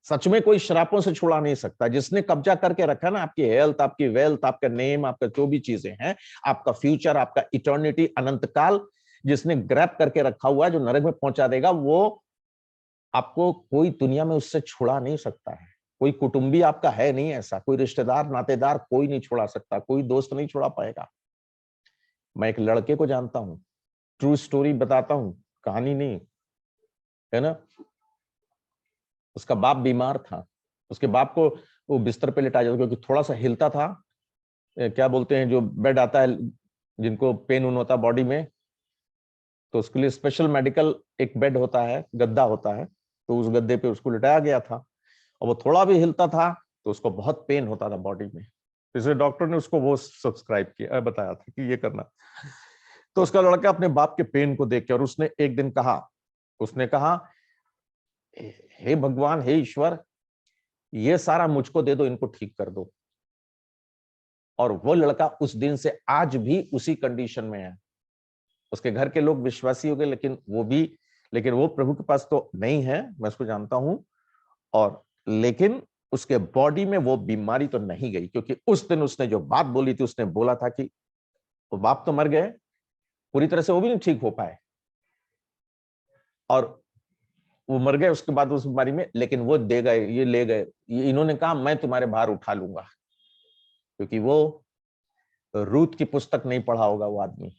Speaker 1: सच में कोई शरापों से छुड़ा नहीं सकता। जिसने कब्जा करके रखा ना आपकी हेल्थ, आपकी वेल्थ, आपका नेम, आपका जो भी चीजें हैं, आपका फ्यूचर, आपका इटर्निटी, अनंत काल, जिसने ग्रैब करके रखा हुआ है, जो नरक में पहुंचा देगा, वो आपको कोई दुनिया में उससे छुड़ा नहीं सकता है। कोई कुटुंबी आपका है नहीं ऐसा, कोई रिश्तेदार नातेदार कोई नहीं छुड़ा सकता, कोई दोस्त नहीं छुड़ा पाएगा। मैं एक लड़के को जानता हूं, ट्रू स्टोरी बताता हूं, कहानी नहीं, है ना। उसका बाप बीमार था, उसके बाप को वो बिस्तर पे लिटाया जाता क्योंकि थोड़ा सा हिलता था, क्या बोलते हैं जो बेड आता है जिनको पेन उन होता बॉडी में, तो उसके लिए स्पेशल मेडिकल एक बेड होता है, गद्दा होता है, तो उस गद्दे पे उसको लिटाया गया था, और वो थोड़ा भी हिलता था तो उसको बहुत पेन होता था बॉडी में, इसलिए डॉक्टर ने उसको वो सब्सक्राइब किया, बताया था कि ये करना। तो उसका लड़का अपने बाप के पेन को देख के, और उसने एक दिन कहा, उसने कहा हे भगवान, हे ईश्वर, ये सारा मुझको दे दो, इनको ठीक कर दो। और वो लड़का उस दिन से आज भी उसी कंडीशन में है। उसके घर के लोग विश्वासी हो गए, लेकिन वो प्रभु के पास तो नहीं है, मैं उसको जानता हूं, और लेकिन उसके बॉडी में वो बीमारी तो नहीं गई, क्योंकि उस दिन उसने जो बात बोली थी, उसने बोला था कि वो बाप तो मर गए पूरी तरह से, वो भी नहीं ठीक हो पाए, और वो मर गए उसके बाद उस बीमारी में, लेकिन वो दे गए, ये ले गए, ये इन्होंने कहा मैं तुम्हारे भार उठा लूंगा, क्योंकि वो रूत की पुस्तक नहीं पढ़ा होगा वो आदमी,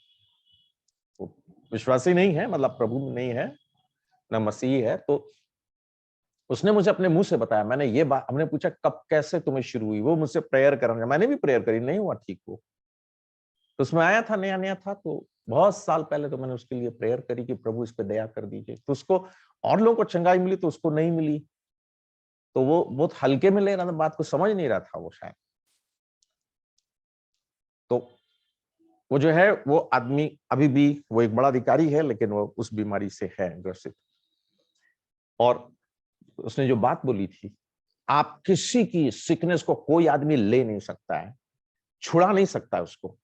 Speaker 1: वो विश्वासी नहीं है, मतलब प्रभु में नहीं है ना, मसीह है। तो उसने मुझे अपने मुंह से बताया, मैंने ये बात, हमने पूछा कब कैसे तुम्हें शुरू हुई, वो मुझसे प्रेयर करने, मैंने भी प्रेयर करी, नहीं हुआ ठीक वो, तो उसमें आया था, नया नया था, तो बहुत साल पहले तो मैंने उसके लिए प्रेयर करी कि प्रभु इस पे दया कर दीजिए, तो उसको और लोगों को चंगाई मिली तो उसको नहीं मिली, तो वो बहुत हल्के में ले रहा था, बात को समझ नहीं रहा था वो शायद। तो वो जो है वो आदमी अभी भी वो एक बड़ा अधिकारी है, लेकिन वो उस बीमारी से है ग्रसित। और उसने जो बात बोली थी, आप किसी की सिकनेस को कोई आदमी ले नहीं सकता है, छुड़ा नहीं सकता है उसको।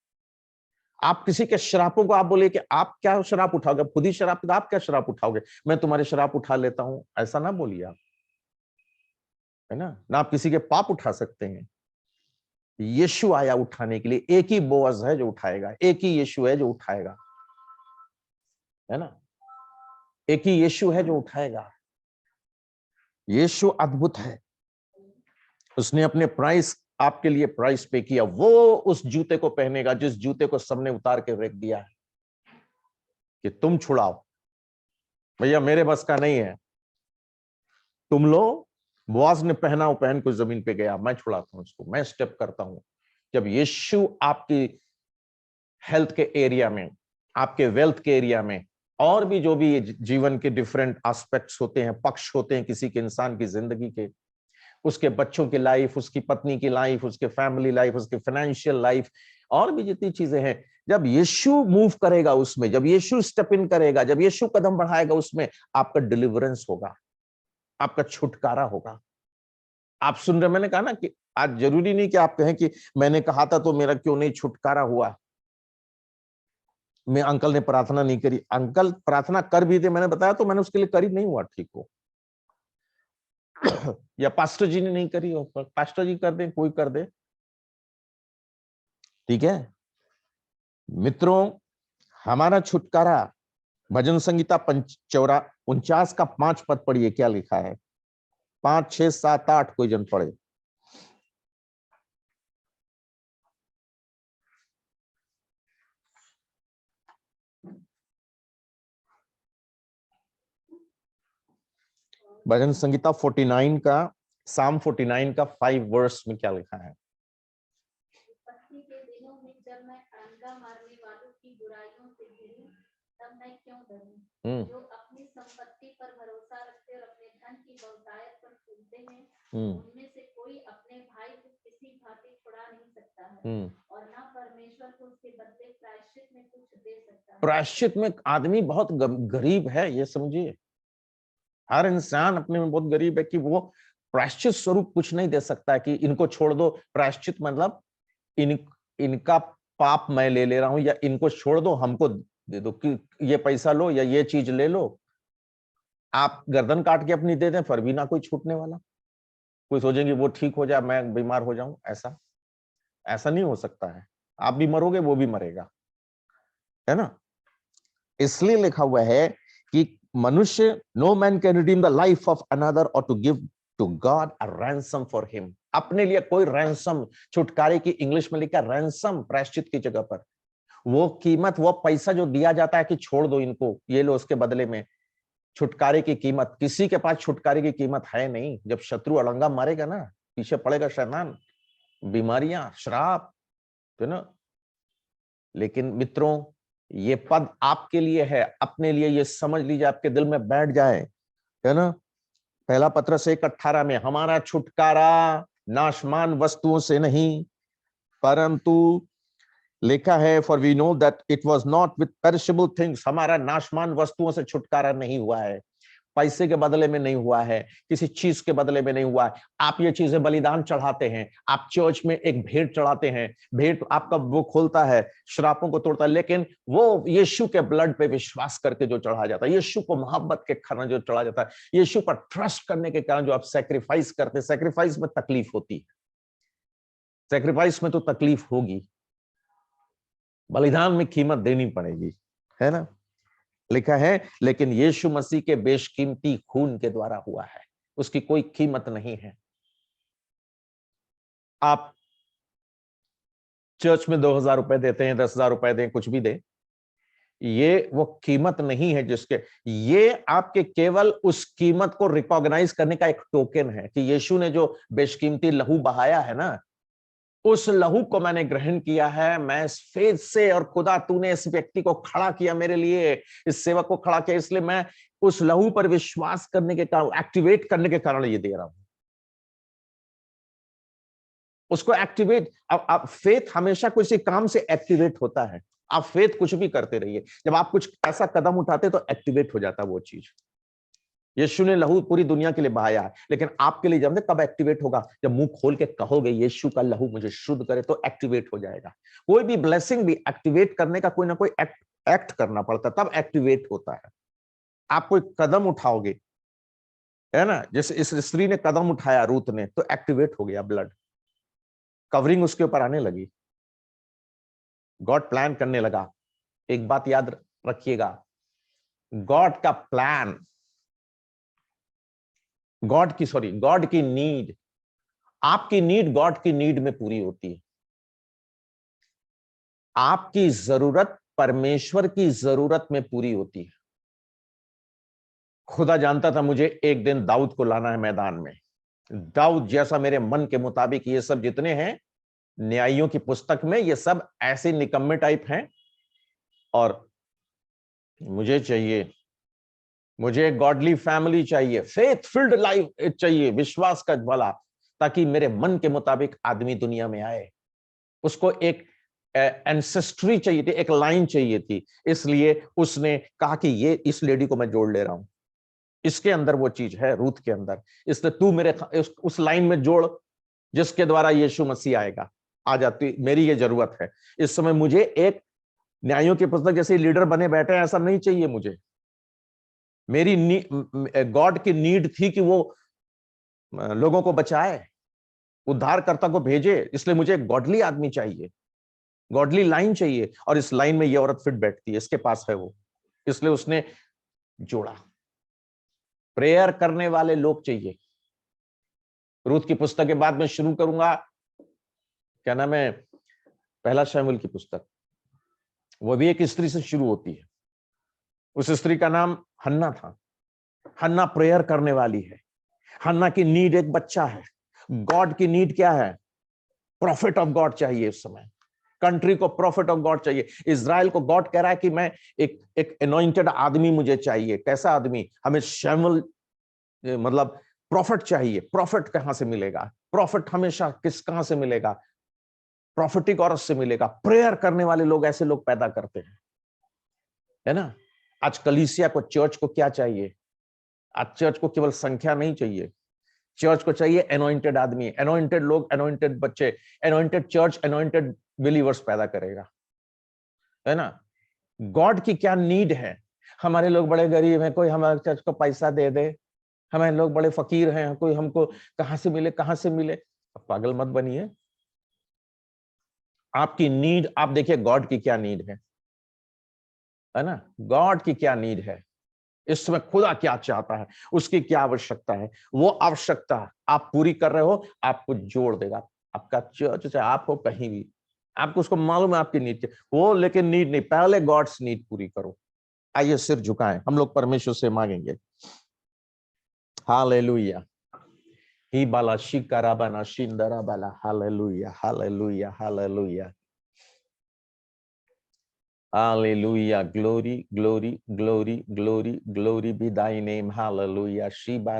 Speaker 1: आप किसी के शरापों को आप बोले कि आप क्या शराब उठाओगे, खुद ही शराब, आप क्या शराब उठाओगे, मैं तुम्हारे शराब उठा लेता हूं, ऐसा ना बोलिए आप। है ना आप किसी के पाप उठा सकते हैं। यीशु आया उठाने के लिए, एक ही बोअज है जो उठाएगा, एक ही यीशु है जो उठाएगा, है ना, एक ही यीशु है जो उठाएगा। यीशु अद्भुत है, उसने अपने प्राइस आपके लिए प्राइस पे किया। वो उस जूते को पहनेगा जिस जूते को सबने उतार के रख दिया है कि तुम छुड़ाओ, भैया मेरे बस का नहीं है, तुम लो। बोआज ने पहना, वो पहन को जमीन पे गया, मैं छुड़ाता हूं उसको, मैं स्टेप करता हूं। जब यीशु आपकी हेल्थ के एरिया में, आपके वेल्थ के एरिया में, और भी जो भी जीवन के डिफरेंट एस्पेक्ट्स होते हैं, पक्ष होते हैं किसी के इंसान की जिंदगी के, उसके बच्चों की लाइफ, उसकी पत्नी की लाइफ, उसके फैमिली लाइफ, उसके फाइनेंशियल लाइफ, और भी जितनी चीजें हैं, जब यीशु मूव करेगा उसमें, जब यीशु स्टेप इन करेगा, जब यीशु कदम बढ़ाएगा उसमें, आपका डिलीवरेंस होगा, आपका छुटकारा होगा। आप सुन रहे, मैंने कहा ना कि आज जरूरी नहीं कि आप कहें कि मैंने कहा था तो मेरा क्यों नहीं छुटकारा हुआ, मैं अंकल ने प्रार्थना नहीं करी। अंकल प्रार्थना कर भी दे, मैंने बताया तो मैंने उसके लिए करी, नहीं हुआ ठीक हो। या पास्टर जी ने नहीं करी हो, पास्टर जी कर दे, कोई कर दे, ठीक है। मित्रों, हमारा छुटकारा, भजन संगीता 49 का 5 पद पढ़िए, क्या लिखा है, 5, 6, 7, 8 कोई जन पढ़े। भजन संगीता 49 का, साम 49 का 5 वर्स में क्या लिखा है।
Speaker 2: विपत्ति के दिनों में जब मैं अड़ंगा मारने वालों की बुराइयों से घिरी, तब मैं क्यों डरूं? जो अपनी संपत्ति पर भरोसा रखते और अपने धन की बहुतायत पर फूलते हैं, उनमें से कोई अपने भाई को किसी भांति छुड़ा नहीं सकता है, और ना परमेश्वर को उसके बदले प्रायश्चित में कुछ दे सकता है।
Speaker 1: प्रायश्चित में आदमी बहुत गरीब है, ये समझिए, हर इंसान अपने में बहुत गरीब है कि वो प्रायश्चित स्वरूप कुछ नहीं दे सकता है कि इनको छोड़ दो। प्रायश्चित मतलब इनका पाप मैं ले रहा हूं, या इनको छोड़ दो, हमको दे दो, कि ये पैसा लो या ये चीज ले लो। आप गर्दन काट के अपनी दे दें फिर भी ना कोई छूटने वाला, कोई सोचेंगे वो ठीक हो जाए, मैं बीमार हो जाऊं, ऐसा ऐसा नहीं हो सकता है। आप भी मरोगे, वो भी मरेगा, है ना। इसलिए लिखा हुआ है कि मनुष्य, no man can redeem the life of another or to give to God a ransom for him. अपने लिए कोई रैंसम, छुटकारे की इंग्लिश में लिखा रैंसम, प्रायश्चित की जगह पर वो कीमत, वो पैसा जो दिया जाता है कि छोड़ दो इनको, ये लो, उसके बदले में छुटकारे की कीमत, किसी के पास छुटकारे की कीमत है नहीं। जब शत्रु अड़ंगा मारेगा ना, पीछे पड़ेगा शैतान, बीमारियां, श्राप, तो ना। लेकिन मित्रों, ये पद आपके लिए है, अपने लिए, ये समझ लीजिए, आपके दिल में बैठ जाए, है ना। पहला पत्रस 1:18 में, हमारा छुटकारा नाशमान वस्तुओं से नहीं, परंतु लिखा है, for we know that it was not with perishable things. हमारा नाशमान वस्तुओं से छुटकारा नहीं हुआ है, पैसे के बदले में नहीं हुआ है, किसी चीज के बदले में नहीं हुआ है। आप ये चीजें बलिदान चढ़ाते हैं, आप चर्च में एक भेंट चढ़ाते हैं, भेंट आपका वो खोलता है, श्रापों को तोड़ता है, लेकिन वो यीशु के ब्लड पे विश्वास करके जो चढ़ा जाता है, यीशु को मोहब्बत के कारण जो चढ़ा जाता है, यीशु पर ट्रस्ट करने के कारण जो आप सैक्रिफाइस करते हैं, सैक्रिफाइस में तकलीफ होती है, सैक्रिफाइस में तो तकलीफ होगी, बलिदान में कीमत देनी पड़ेगी, है ना। लिखा है, लेकिन यीशु मसीह के बेशकीमती खून के द्वारा हुआ है, उसकी कोई कीमत नहीं है। आप चर्च में 2,000 रुपए देते हैं, 10,000 रुपए दें, कुछ भी दें, ये वो कीमत नहीं है जिसके, ये आपके केवल उस कीमत को रिकॉग्नाइज करने का एक टोकन है कि यीशु ने जो बेशकीमती लहू बहाया है ना, उस लहू को मैंने ग्रहण किया है, मैं इस फेथ से, और खुदा तूने इस व्यक्ति को खड़ा किया मेरे लिए, इस सेवक को खड़ा किया, इसलिए मैं उस लहू पर विश्वास करने के कारण, एक्टिवेट करने के कारण ये दे रहा हूं उसको एक्टिवेट। अब फेथ हमेशा किसी काम से एक्टिवेट होता है, आप फेथ कुछ भी करते रहिए, जब आप कुछ ऐसा कदम उठाते तो एक्टिवेट हो जाता वो चीज। यीशु ने लहू पूरी दुनिया के लिए बहाया है, लेकिन आपके लिए जानते कब एक्टिवेट होगा, जब मुंह खोल के कहोगे यीशु का लहू मुझे शुद्ध करे, तो एक्टिवेट हो जाएगा। कोई भी ब्लेसिंग भी एक्टिवेट करने का कोई ना कोई एक्ट करना पड़ता, तब एक्टिवेट होता है। आप कोई कदम उठाओगे, है ना। जैसे इस स्त्री ने कदम उठाया, रूत ने, तो एक्टिवेट हो गया ब्लड, कवरिंग उसके ऊपर आने लगी, गॉड प्लान करने लगा। एक बात याद रखिएगा, गॉड का प्लान, गॉड की नीड, आपकी नीड गॉड की नीड में पूरी होती है। आपकी जरूरत परमेश्वर की जरूरत में पूरी होती है। खुदा जानता था मुझे एक दिन दाऊद को लाना है मैदान में। दाऊद जैसा मेरे मन के मुताबिक ये सब जितने हैं न्यायियों की पुस्तक में, ये सब ऐसे निकम्मे टाइप हैं, और मुझे चाहिए, मुझे एक गॉडली फैमिली चाहिए, फेथ फिल्ड लाइफ चाहिए, विश्वास का भला, ताकि मेरे मन के मुताबिक आदमी दुनिया में आए। उसको एक एंसेस्ट्री चाहिए थी, एक लाइन चाहिए थी। इसलिए उसने कहा कि ये इस लेडी को मैं जोड़ ले रहा हूं, इसके अंदर वो चीज है, रूथ के अंदर, इसलिए तू मेरे उस लाइन में जोड़ जिसके द्वारा यीशु मसीह आएगा। आ जाती, मेरी ये जरूरत है इस समय। मुझे एक न्यायों की पुस्तक जैसे लीडर बने बैठे ऐसा नहीं चाहिए मुझे। मेरी गॉड की नीड थी कि वो लोगों को बचाए, उद्धारकर्ता को भेजे, इसलिए मुझे एक गॉडली आदमी चाहिए, गॉडली लाइन चाहिए, और इस लाइन में ये औरत फिट बैठती है, इसके पास है वो, इसलिए उसने जोड़ा। प्रेयर करने वाले लोग चाहिए। रूथ की पुस्तक के बाद में शुरू करूंगा, क्या नाम है, पहला शमूएल की पुस्तक, वो भी एक स्त्री से शुरू होती है। उस स्त्री का नाम हन्ना था। हन्ना प्रेयर करने वाली है। हन्ना की नीड एक बच्चा है। गॉड की नीड क्या है? प्रॉफिट ऑफ गॉड चाहिए इस समय। कंट्री को प्रॉफिट ऑफ गॉड चाहिए। इजराइल को गॉड कह रहा है कि मैं एक अनॉइंटेड आदमी मुझे चाहिए। कैसा आदमी? हमें शमूएल मतलब प्रॉफिट चाहिए। प्रॉफिट कहां से मिलेगा? प्रॉफिट हमेशा कहां से मिलेगा? प्रॉफिटिक औरत से मिलेगा। प्रेयर करने वाले लोग, ऐसे लोग पैदा करते हैं, है ना। आज कलीसिया को, चर्च को क्या चाहिए? आज चर्च को केवल संख्या नहीं चाहिए, चर्च को चाहिए एनॉइंटेड आदमी, एनॉइंटेड लोग, एनॉइंटेड बच्चे। एनॉइंटेड चर्च एनॉइंटेड बिलीवर्स पैदा करेगा, है ना। गॉड की क्या नीड है? हमारे लोग बड़े गरीब हैं, कोई हमारे चर्च को पैसा दे दे। हमारे लोग बड़े फकीर हैं, कोई हमको कहां से मिले, कहां से मिले। पागल मत बनिए। आपकी नीड आप देखिए, गॉड की क्या नीड है ना। गॉड की क्या नीड है इस समय, खुदा क्या चाहता है, उसकी क्या आवश्यकता है, वो आवश्यकता आप पूरी कर रहे हो, आपको जोड़ देगा। आपका चर्च चाहे आप हो कहीं भी, आपको उसको मालूम है आपकी नीड वो, लेकिन नीड नहीं, पहले गॉड्स नीड पूरी करो। आइए सिर झुकाएं, हम लोग परमेश्वर से मांगेंगे। हालेलुया। ही बाला शिकारा बना शिंदरा बाला। Hallelujah, hallelujah, hallelujah, Hallelujah. Glory, glory, glory, glory, glory be thy name. Hallelujah. Shibara